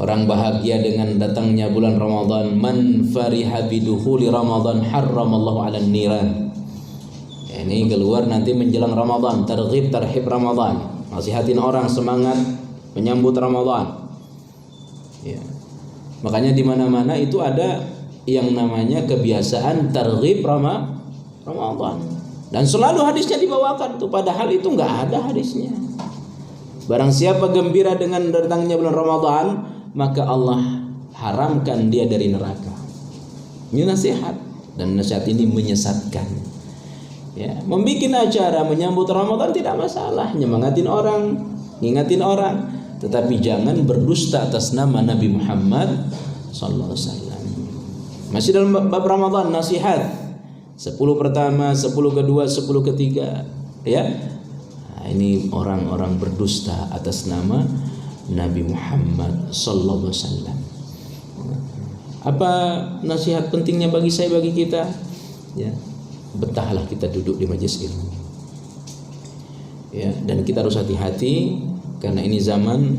Orang bahagia dengan datangnya bulan Ramadan. Man fariha bidukhuli Ramadan harramallahu 'alan niran. Ini keluar nanti menjelang Ramadan, targhib tarhib Ramadan. Nasihatin orang semangat menyambut Ramadan. Ya. Makanya di mana-mana itu ada yang namanya kebiasaan targhib Ramadan. Dan selalu hadisnya dibawakan tuh, padahal itu enggak ada hadisnya. Barang siapa gembira dengan datangnya bulan Ramadan, maka Allah haramkan dia dari neraka. Ini nasihat, dan nasihat ini menyesatkan. Ya, membikin acara menyambut Ramadan tidak masalah, nyemangatin orang, ngingatin orang, tetapi jangan berdusta atas nama Nabi Muhammad sallallahu alaihi wasallam. Masih dalam bab Ramadan, nasihat 10 pertama, 10 kedua, 10 ketiga, ya. Nah, ini orang-orang berdusta atas nama Nabi Muhammad sallallahu alaihi wasallam. Apa nasihat pentingnya bagi saya, bagi kita? Ya, betahlah kita duduk di majelis ilmu. Ya, dan kita harus hati-hati karena ini zaman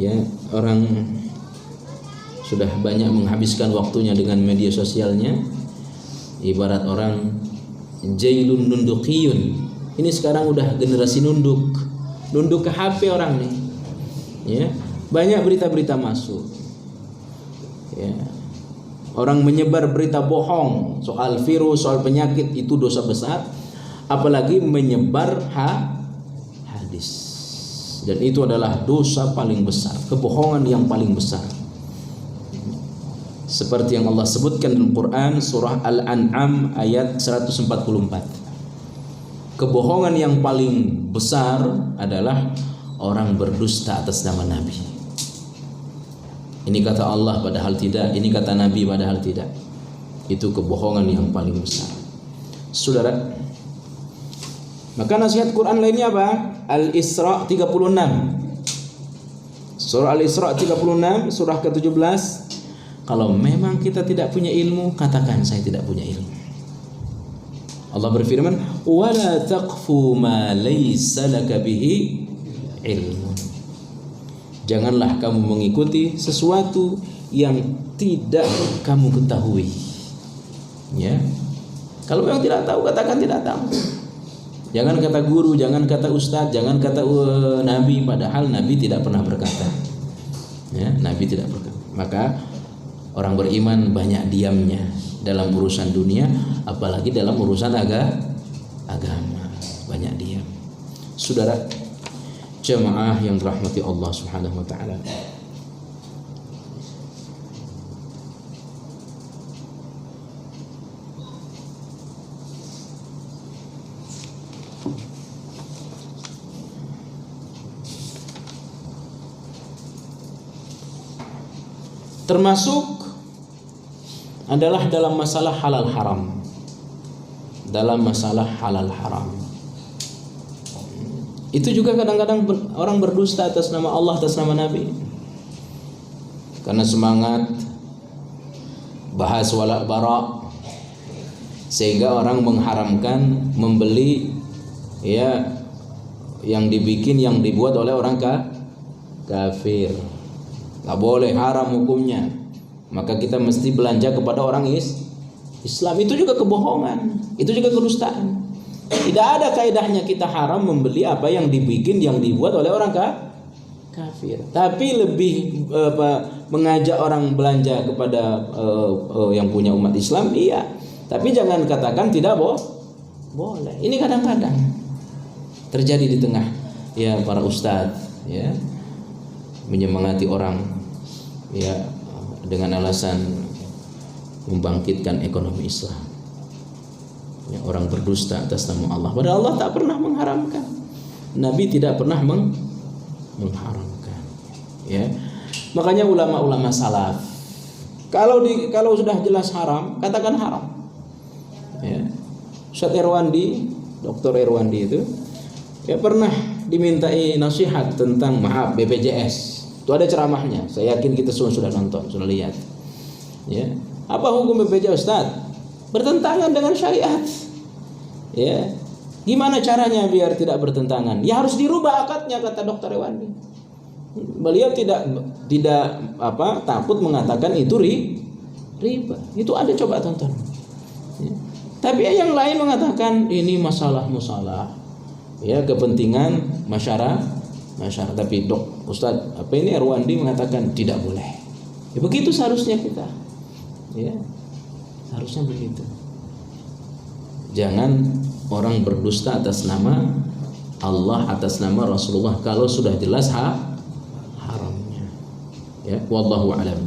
ya orang sudah banyak menghabiskan waktunya dengan media sosialnya. Ibarat orang jailun nundukiyun. Ini sekarang udah generasi nunduk ke HP orang nih. Ya, banyak berita-berita masuk. Ya. Orang menyebar berita bohong soal virus, soal penyakit, itu dosa besar. Apalagi menyebar hadis. Dan itu adalah dosa paling besar, kebohongan yang paling besar. Seperti yang Allah sebutkan dalam Quran surah Al-An'am ayat 144. Kebohongan yang paling besar adalah orang berdusta atas nama Nabi. Ini kata Allah padahal tidak, ini kata Nabi padahal tidak. Itu kebohongan yang paling besar. Saudara, maka nasihat Quran lainnya apa? Al-Isra 36. Surah Al-Isra 36, surah ke-17. Kalau memang kita tidak punya ilmu, katakan saya tidak punya ilmu. Allah berfirman, "Wala taqfu ma laysa laka bihi ilmu." Janganlah kamu mengikuti sesuatu yang tidak kamu ketahui. Ya. Kalau memang tidak tahu, katakan tidak tahu. Jangan kata guru, jangan kata ustadz, jangan kata nabi, padahal nabi tidak pernah berkata. Ya, nabi tidak berkata. Maka orang beriman banyak diamnya dalam urusan dunia, apalagi dalam urusan agama. Banyak diam. Saudara jemaah yang dirahmati Allah Subhanahu wa taala. Termasuk adalah dalam masalah halal haram. Dalam masalah halal haram. Itu juga kadang-kadang orang berdusta atas nama Allah, atas nama Nabi. Karena semangat bahas wala bara, sehingga orang mengharamkan membeli ya yang dibikin, yang dibuat oleh orang kafir. Gak boleh, haram hukumnya. Maka kita mesti belanja kepada orang Islam. Itu juga kebohongan, itu juga kedustaan. Tidak ada kaidahnya kita haram membeli apa yang dibikin, yang dibuat oleh orang kafir. Tapi lebih mengajak orang belanja kepada yang punya umat Islam, iya. Tapi jangan katakan tidak boleh. Ini kadang-kadang terjadi di tengah ya para ustadz, ya, menyemangati orang ya dengan alasan membangkitkan ekonomi Islam. Ya, orang berdusta atas nama Allah. Padahal Allah tak pernah mengharamkan. Nabi tidak pernah mengharamkan. Ya. Makanya ulama-ulama salaf kalau sudah jelas haram, katakan haram. Ya. Ustaz Irwandi, Dr. Irwandi itu ya pernah dimintai nasihat tentang BPJS. Itu ada ceramahnya. Saya yakin kita semua sudah nonton, sudah lihat. Ya. Apa hukum BPJS, Ustaz? Bertentangan dengan syariat. Ya. Gimana caranya biar tidak bertentangan? Ya harus dirubah akadnya, kata Dr. Irwandi. Beliau tidak takut mengatakan itu riba. Itu ada, coba tonton. Ya. Tapi yang lain mengatakan ini masalah ya kepentingan masyarakat. Tapi Ustaz ini Irwandi mengatakan tidak boleh. Ya, begitu seharusnya kita. Ya. Harusnya begitu. Jangan orang berdusta atas nama Allah, atas nama Rasulullah kalau sudah jelas haramnya. Ya, wallahu a'lam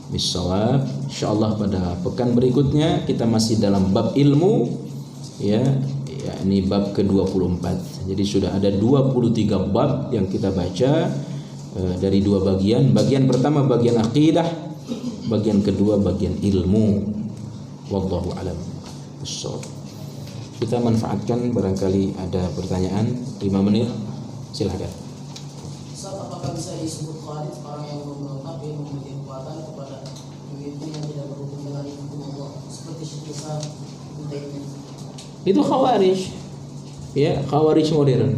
bissawab. Insyaallah pada pekan berikutnya kita masih dalam bab ilmu, ya ini bab ke-24. Jadi sudah ada 23 bab yang kita baca dari dua bagian. Bagian pertama bagian akidah, bagian kedua bagian ilmu. Wallahu a'lam bissawab. Kita manfaatkan barangkali ada pertanyaan 5 menit. Silakan. Ustaz, apakah bisa disebut khalid orang yang memberontak yang memiliki kekuatan kepada pemimpin yang tidak berhubung dengan hukum Allah seperti Syekh Isa Utsaimin? Itu khawarij. Ya, khawarij modern.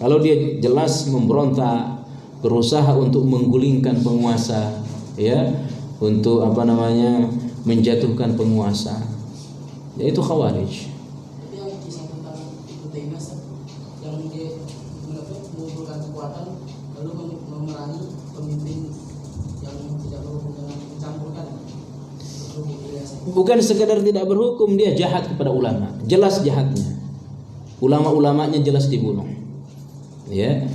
Kalau dia jelas memberontak, berusaha untuk menggulingkan penguasa, ya, untuk menjatuhkan penguasa, ya itu khawarij. Yang kisah tentang Utsaimin yang dia mengumpulkan kekuatan lalu memerangi pemimpin yang tidak berhukum dengan mencampurkan hukum. Bukan sekadar tidak berhukum, dia jahat kepada ulama, jelas jahatnya. Ulama-ulamanya jelas dibunuh. Ya.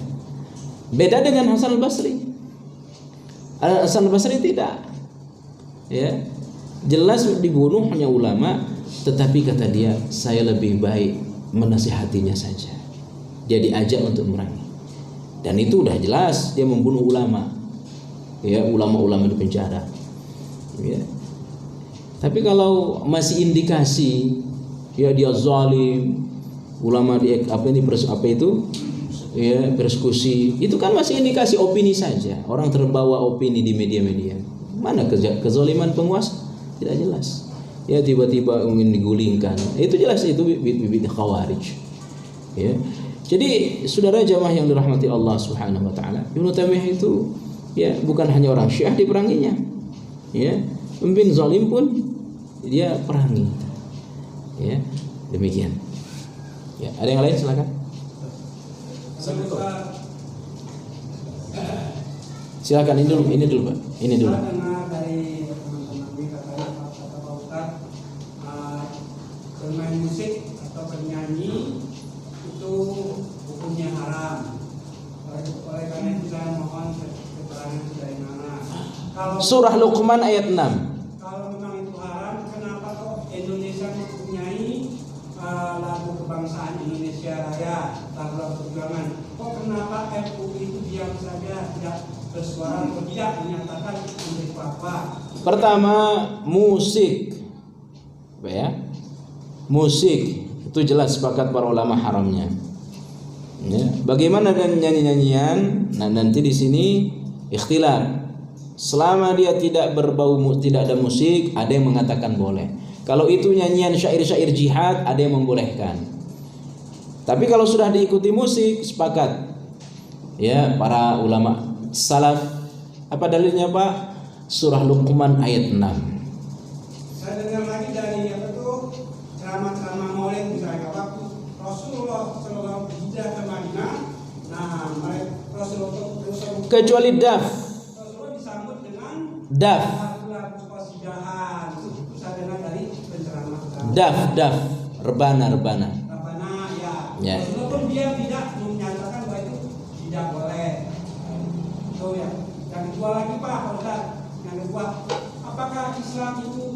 Beda dengan Hasan al-Basri. Hasan al-Basri tidak. Ya. Jelas dibunuh hanya ulama, tetapi kata dia, saya lebih baik menasihatinya saja. Dia diajak untuk memerangi. Dan itu udah jelas dia membunuh ulama. Ya, ulama-ulama di penjara. Ya. Tapi kalau masih indikasi ya dia zalim, ulama persekusi, itu kan masih indikasi opini saja. Orang terbawa opini di media-media. Mana kezaliman penguasa? Tidak jelas. Ya tiba-tiba ingin digulingkan. Itu jelas itu bibit khawarij. Ya. Jadi saudara jamaah yang dirahmati Allah Subhanahu wa taala, Ibnu Taimiyah itu ya bukan hanya orang Syiah diperanginya. Ya, pemimpin zalim pun dia perangi. Ya, demikian. Ya, ada yang lain silakan. Silakan ini dulu Pak. Ini dulu. Saya dengar dari teman-teman di katanya kata Pak Ustadz, bermain musik atau bernyanyi itu hukumnya haram. Oleh karena itu saya mohon keterangan dari mana. Surah Luqman ayat 6. Kalau memang itu haram, kenapa kok Indonesia mempunyai lagu kebangsaan Indonesia Raya, lagu perjuangan? Kok kenapa MUI itu diam saja, tidak bersuara atau tidak menyatakan memberi fatwa? Pertama, musik. Apa ya? Musik itu jelas sepakat para ulama haramnya. Ya. Bagaimana dengan nyanyi-nyanyian? Nah, nanti di sini ikhtilaf. Selama dia tidak berbau, tidak ada musik, ada yang mengatakan boleh. Kalau itu nyanyian syair-syair jihad, ada yang membolehkan. Tapi kalau sudah diikuti musik, sepakat. Ya, para ulama salaf. Apa dalilnya Pak? Surah Luqman ayat 6. Saya dengar lagi dari ceramah-ceramah Maulid misalnya waktu Rasulullah SAW hijrah ke Madinah. Nah, Rasulullah Kecuali daf. Rasulullah disambut dengan Daf. lagu qasidahan. Itu saya dengar dari penceramah. Daf. Rebana. Rabbana Ya. Rasulullah pun dia tidak menyatakan bahwa itu tidak boleh. So ya. Yang kedua lagi Pak Ustaz. Yang kedua, apakah Islam itu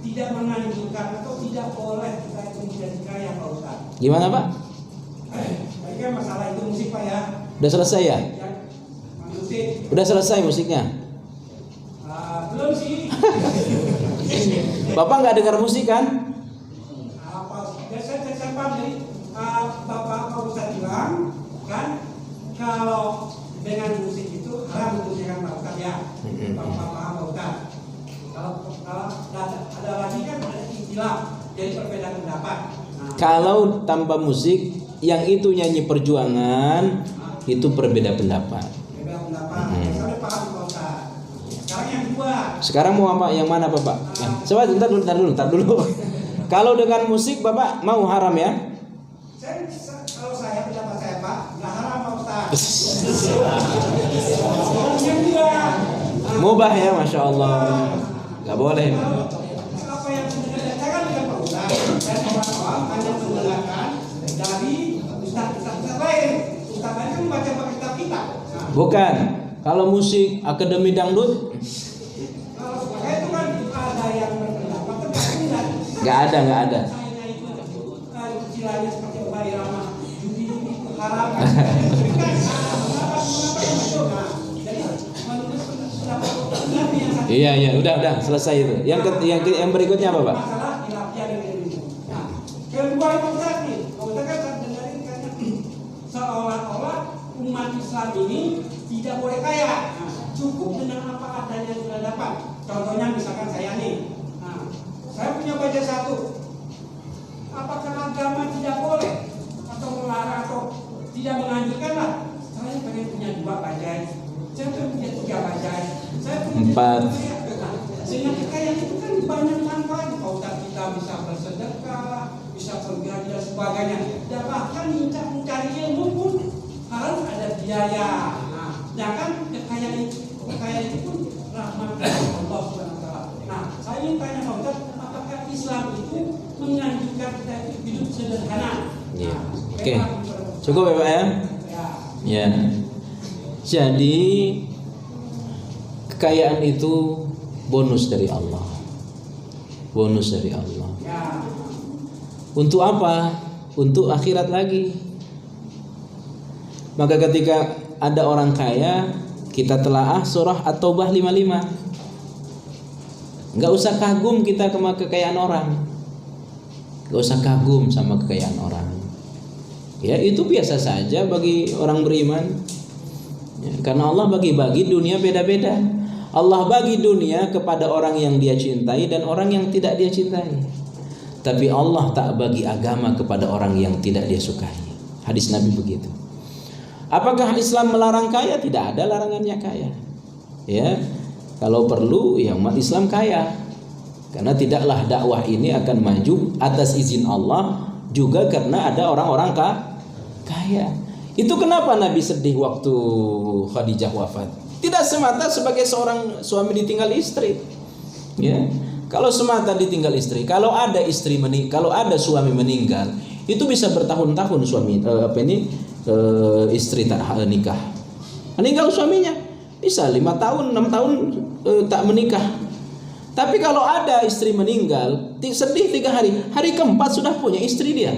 tidak menganjurkan atau tidak boleh kita itu menjadi kaya Pak Ustaz? Gimana Pak? Tadi kan masalah itu musik Pak ya. Udah selesai ya? Yang musik. Udah selesai musiknya? Belum sih. Bapak nggak dengar musik kan? Saya paham dari Bapak Pak Ustaz bilang kan kalau dengan musik itu haram untuk jangan Pak Ustaz ya. Bapak paham Pak Ustaz. Kalau ada lagi kan ada istilah jadi perbedaan pendapat. Nah, Kalau tanpa musik, yang itu nyanyi perjuangan, itu berbeda pendapat. perbedaan pendapat. Saya udah paham Pak Ustaz. Sekarang yang kedua. Sekarang mau apa? Yang mana Bapak? Coba bentar dulu. Kalau dengan musik Bapak mau haram ya? Kalau saya pendapat saya Pak, nggak haram Pak Ustaz. Yang kedua. Mubah ya, Masya Allah. Gak boleh. Apa yang saya kan dengan Pak Ustaz, saya awal hanya mendengarkan dari ustaz lain. Ustaz lain kan membaca kitab kita. Bukan. Kalau musik akademi dangdut, Kalau saya itu kan ada yang berpendapat kan gak ada. saya itu istilahnya seperti Mbak Irama, judi itu haram. Iya, udah selesai itu. Yang berikutnya apa Pak? Masalah dilapia dengan ini. Nah, kedua itu tadi, kalau kita kan dengerin katanya seolah-olah umat Islam ini tidak boleh kaya. Nah, cukup dengan apa adanya yang sudah dapat. Contohnya misalkan saya nih. Nah, saya punya baja satu. Apakah agama tidak boleh atau melarang atau tidak menganjurkan lah? Saya pengen punya 2 bajai. Saya pengen punya 3 bajai. Saya punya 4. Sehingga kekayaan itu kan banyak manfaat. Kalau kita bisa bersedekah, bisa bergaji dan sebagainya. Dan bahkan mencari ilmu pun harus ada biaya. Nah, sedangkan kekayaan itu pun rahmat dari Allah SWT. Nah, saya ingin tanya Pak Ustaz, apakah Islam itu menganjurkan kita itu hidup sederhana? Ya. Nah, Oke. Cukup ya Pak ya? Ya. Jadi kekayaan itu bonus dari Allah. Ya. Untuk apa? Untuk akhirat lagi. Maka ketika ada orang kaya, kita telaah surah At-Taubah 55. Enggak usah kagum kita sama kekayaan orang. Enggak usah kagum sama kekayaan orang. Ya, itu biasa saja bagi orang beriman. Ya, karena Allah bagi-bagi dunia beda-beda. Allah bagi dunia kepada orang yang dia cintai dan orang yang tidak dia cintai. Tapi Allah tak bagi agama kepada orang yang tidak dia sukai. Hadis Nabi begitu. Apakah Islam melarang kaya? Tidak ada larangannya kaya. Ya, kalau perlu ya umat Islam kaya. Karena tidaklah dakwah ini akan maju atas izin Allah juga karena ada orang-orang kaya. Itu kenapa Nabi sedih waktu Khadijah wafat. Tidak semata sebagai seorang suami ditinggal istri. Ya. Kalau semata ditinggal istri, kalau ada suami meninggal, itu bisa bertahun-tahun istri tak nikah. Meninggal suaminya bisa 5 tahun, 6 tahun tak menikah. Tapi kalau ada istri meninggal, sedih 3 hari, hari keempat sudah punya istri dia.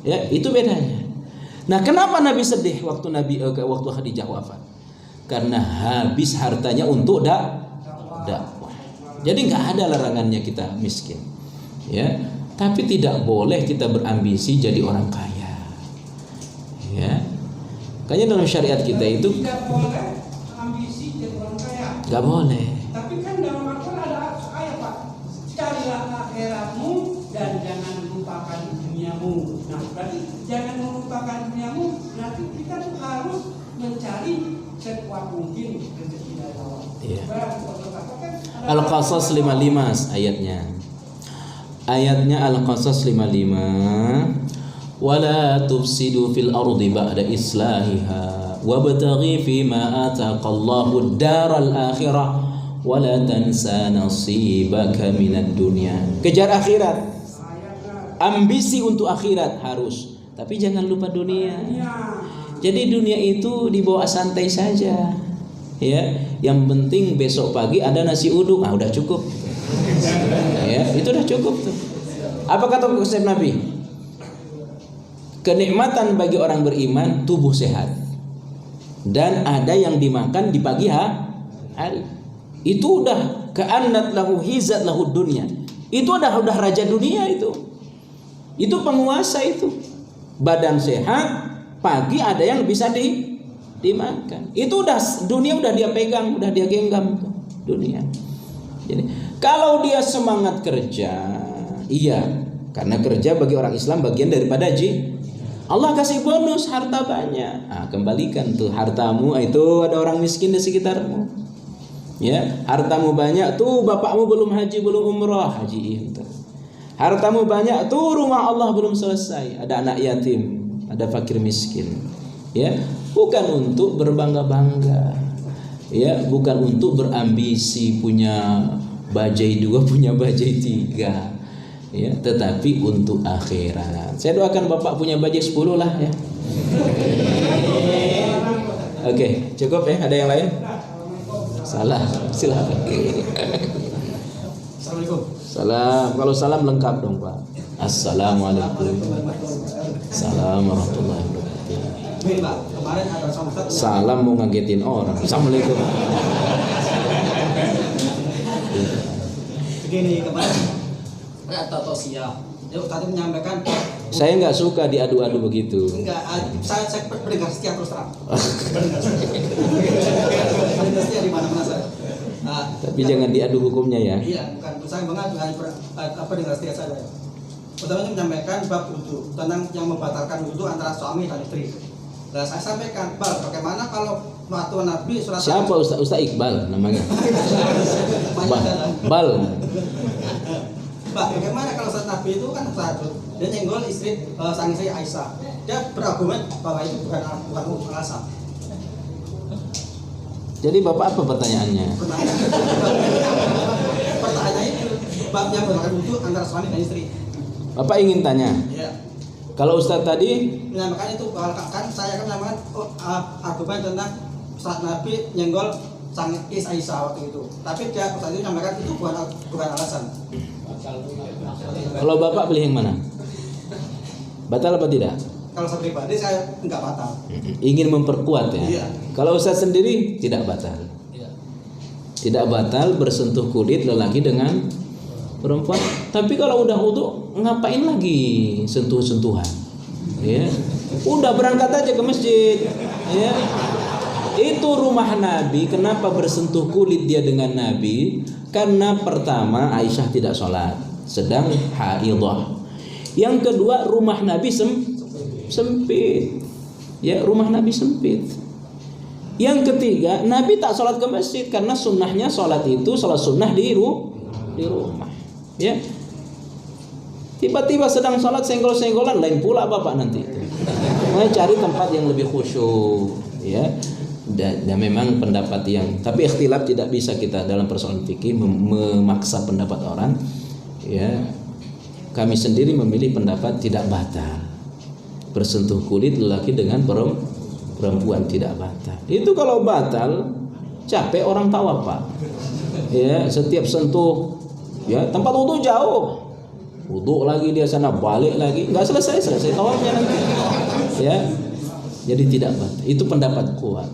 Ya, itu bedanya. Nah, kenapa Nabi sedih waktu Khadijah wafat? Karena habis hartanya untuk dakwah. Jadi nggak ada larangannya kita miskin, ya. Tapi tidak boleh kita berambisi jadi orang kaya, ya. Makanya dalam syariat kita itu tidak boleh ambisi jadi orang kaya. nggak boleh. Tapi kan dalam Al-Quran ada ayat, Pak. Carilah akhiratmu dan jangan lupakan duniamu. Nah, berarti jangan melupakan duniamu. Berarti kita tuh harus mencari sekuat mungkin rezeki dari Allah. Iya. Kan Al-Qasas 55 ayatnya. Ayatnya Al-Qasas 55. Wala tufsidu fil ardi ba'da islahiha wabtaghi fima ataqallahu daral akhirah wala tansa nasibaka minad dunya. Kejar akhirat. Ambisi untuk akhirat harus, tapi jangan lupa dunia. Jadi dunia itu dibawa santai saja. Ya, yang penting besok pagi ada nasi uduk, udah cukup. Ya, itu udah cukup tuh. Apa kata konsep Nabi? Kenikmatan bagi orang beriman tubuh sehat dan ada yang dimakan di pagi hari. Itu udah ka'annat lahu hizat lahu dunya. Itu udah raja dunia itu. Itu penguasa itu. Badan sehat, pagi ada yang bisa dimakan. Itu udah dunia udah dia pegang, udah dia genggam tuh, dunia. Jadi kalau dia semangat kerja, iya, karena kerja bagi orang Islam bagian daripada Allah kasih bonus harta banyak. Kembalikan tuh hartamu itu ada orang miskin di sekitarmu. Ya, hartamu banyak tuh bapakmu belum haji, belum umrah, hajiin tuh. Hartamu banyak tuh rumah Allah belum selesai, ada anak yatim, ada fakir miskin. Ya, bukan untuk berbangga-bangga. Ya, bukan untuk berambisi punya bajai 2, punya bajai 3. Ya, tetapi untuk akhirat. Saya doakan Bapak punya bajai 10 lah ya. Oke, cukup ya. Ada yang lain? Salah, silakan. Assalamualaikum. Salam. Kalau salam lengkap dong Pak. Assalamualaikum. Salam warahmatullahi wabarakatuh. Baik Pak, kemarin ada sama Ustaz. Salam mau ngagetin orang. Assalamualaikum. Begini, kemarin atau siap. Dia tadi menyampaikan Saya nggak suka diadu-adu begitu. enggak, saya pendengar setia terus terang. Pendengar setia di mana-mana saya. Tapi jangan diadu hukumnya ya. Iya, bukan saya mengadu pendengar setia saya. Pertamanya menyampaikan bab wudu tentang yang membatalkan wudu antara suami dan istri. Nah, saya sampaikan, bagaimana kalau waktu Nabi surat Siapa Ustaz Iqbal namanya? Bal. Bagaimana kalau saat Nabi itu kan tahajud, dia nyenggol istri sang istri Aisyah. Dia berargumen bahwa itu bukan alasan. Jadi Bapak apa pertanyaannya? Pertanyaannya itu bab yang berkaitan wudu antara suami dan istri. Bapak ingin tanya. Iya. Kalau Ustaz tadi Menyampaikan itu kan saya akan menyampaikan argumen tentang saat Nabi nyenggol sang istri Aisyah waktu itu. Tapi dia saat itu menyampaikan itu bukan alasan. kalau Bapak pilih yang mana? Batal apa tidak? Kalau saya pribadi saya enggak batal. Ingin memperkuat ya. Iya. Kalau Ustaz sendiri tidak batal. Tidak batal bersentuh kulit lelaki dengan perempuan. Tapi kalau udah wudu ngapain lagi sentuh-sentuhan? Ya. Udah berangkat aja ke masjid. Ya. Itu rumah Nabi. Kenapa bersentuh kulit dia dengan Nabi? Karena pertama Aisyah tidak sholat, sedang haidah. Yang kedua rumah Nabi sempit. Ya, rumah Nabi sempit. Yang ketiga Nabi tak sholat ke masjid karena sunnahnya sholat itu sholat sunnah di rumah. Ya. Tiba-tiba sedang sholat senggol-senggolan, lain pula bapak nanti. Makanya cari tempat yang lebih khusyuk, ya. Dan memang pendapat yang, tapi ikhtilaf tidak bisa kita dalam persoalan fikih memaksa pendapat orang, ya. Kami sendiri memilih pendapat tidak batal. Bersentuh kulit lelaki dengan perempuan tidak batal. Itu kalau batal, capek orang tawaf, Pak. Ya, setiap sentuh, ya, tempat wudu jauh. Wudu lagi dia sana, balik lagi, nggak selesai tawafnya nanti. Ya. Jadi tidak batal. Itu pendapat kuat.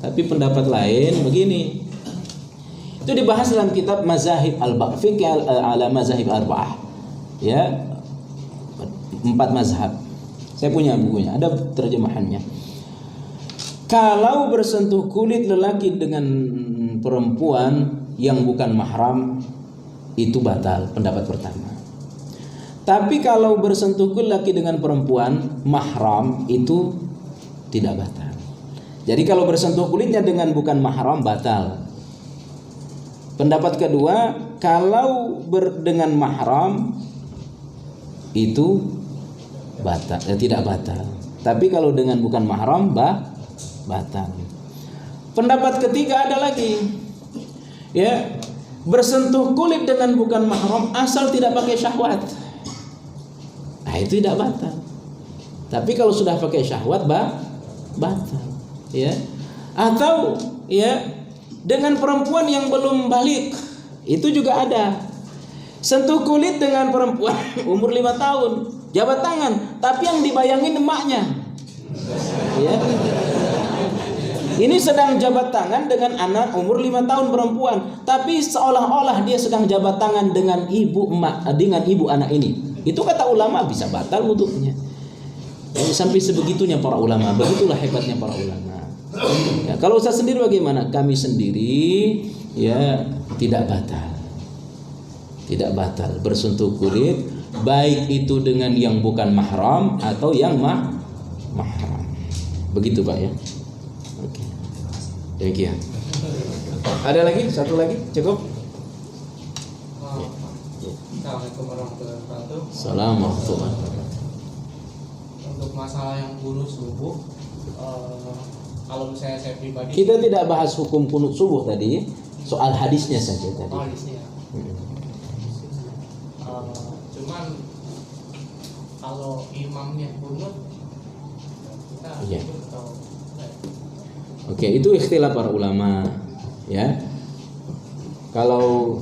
Tapi pendapat lain begini. Itu dibahas dalam kitab Mazahib Al-Fiqh ala Mazahib Arba'ah. Ya. 4 mazhab. Saya punya bukunya, ada terjemahannya. Kalau bersentuh kulit lelaki dengan perempuan yang bukan mahram, itu batal, pendapat pertama. Tapi kalau bersentuh kulit lelaki dengan perempuan mahram, itu tidak batal. Jadi kalau bersentuh kulitnya dengan bukan mahram, batal. Pendapat kedua, kalau dengan mahram itu batal, tidak batal. Tapi kalau dengan bukan mahram, batal. Pendapat ketiga ada lagi, ya, bersentuh kulit dengan bukan mahram asal tidak pakai syahwat, nah itu tidak batal. Tapi kalau sudah pakai syahwat, batal, ya. Atau, ya, dengan perempuan yang belum balik, itu juga ada. Sentuh kulit dengan perempuan umur 5 tahun, jabat tangan, tapi yang dibayangin emaknya, ya. Ini sedang jabat tangan dengan anak umur 5 tahun perempuan, tapi seolah-olah dia sedang jabat tangan dengan ibu anak ini. Itu kata ulama bisa batal wudunya. Sampai sebegitunya para ulama, begitulah hebatnya para ulama. Ya, kalau Ustaz sendiri bagaimana? Kami sendiri, ya, tidak batal. Tidak batal bersentuh kulit, baik itu dengan yang bukan mahram atau yang mahram. Begitu Pak, ya. Oke. Demikian. Ada lagi? Satu lagi? Cukup? Assalamualaikum warahmatullahi wabarakatuh. Assalamualaikum. Untuk masalah yang kunut subuh, kalau misalnya saya pribadi, Kita tidak bahas hukum kunut subuh tadi, soal hadisnya saja tadi. hadisnya. Cuman kalau imamnya kunut, kita Iya. ikut atau enggak? Oke, itu ikhtilaf para ulama, ya. Kalau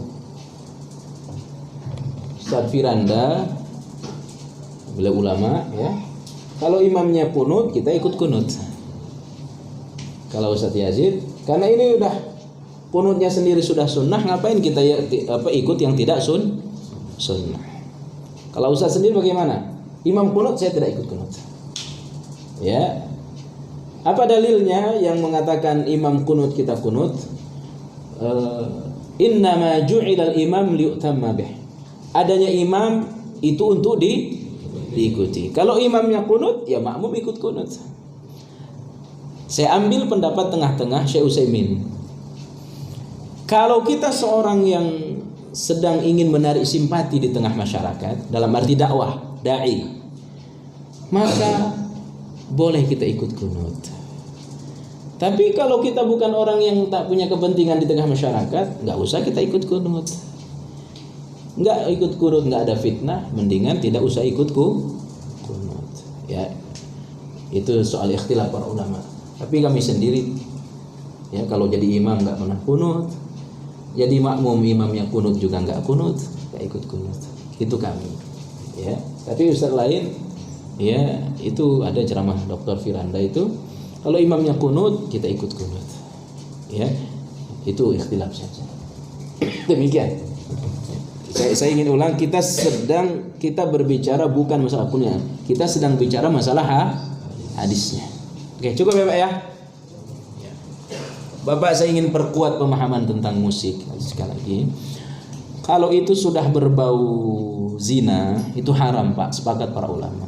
Ustaz Firanda, beliau ulama, ya. Kalau imamnya kunut, kita ikut kunut. Kalau Ustaz Yazid, karena ini udah kunutnya sendiri sudah sunnah, ngapain kita ikut yang tidak sunnah? Kalau Ustaz sendiri bagaimana? Imam kunut, saya tidak ikut kunut. Ya. Apa dalilnya yang mengatakan imam kunut kita kunut? Innama ju'ilal imam liyu'tamma bih. Adanya imam itu untuk diikuti. Kalau imamnya kunut, ya makmum ikut kunut. Saya ambil pendapat tengah-tengah Syekh Utsaimin. Kalau kita seorang yang sedang ingin menarik simpati di tengah masyarakat, dalam arti dakwah, dai, maka boleh kita ikut kunut. Tapi kalau kita bukan orang yang tak punya kepentingan di tengah masyarakat, nggak usah kita ikut kunut. Nggak ikut kunut, nggak ada fitnah, mendingan tidak usah ikut kunut. Ya, itu soal ikhtilaf para ulama. Tapi kami sendiri, ya, kalau jadi imam nggak pernah kunut, jadi makmum imamnya kunut juga nggak kunut, nggak ikut kunut. Itu kami. Ya, tapi ustaz lain, ya, itu ada ceramah Dr. Firanda itu, kalau imamnya kunut, kita ikut kunut. Ya, itu ikhtilaf saja. Demikian. Saya ingin ulang, kita berbicara bukan masalah kunut, kita sedang bicara masalah hadisnya. Oke, cukup ya Pak, ya. Bapak, saya ingin perkuat pemahaman tentang musik sekali lagi. Kalau itu sudah berbau zina, itu haram Pak, sepakat para ulama.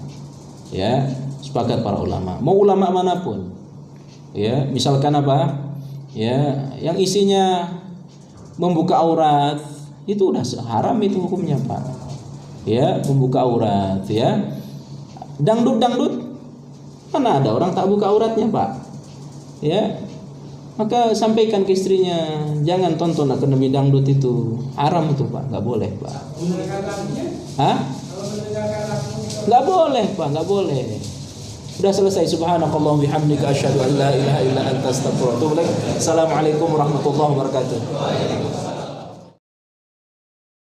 Ya, sepakat para ulama. Mau ulama manapun. Ya, misalkan apa? Ya, yang isinya membuka aurat, itu udah haram itu hukumnya Pak. ya, membuka aurat ya. Dangdut mana ada orang tak buka auratnya, Pak? Ya. Maka sampaikan ke istrinya, jangan tonton akademi dangdut itu. Haram itu, Pak, enggak boleh, Pak. Hah? Enggak boleh, Pak, enggak boleh. Sudah selesai. Subhanakallah bihamdika asyhadu an la ilaha illa anta astaghfiruka wa atubu ilaik. Assalamualaikum warahmatullahi wabarakatuh.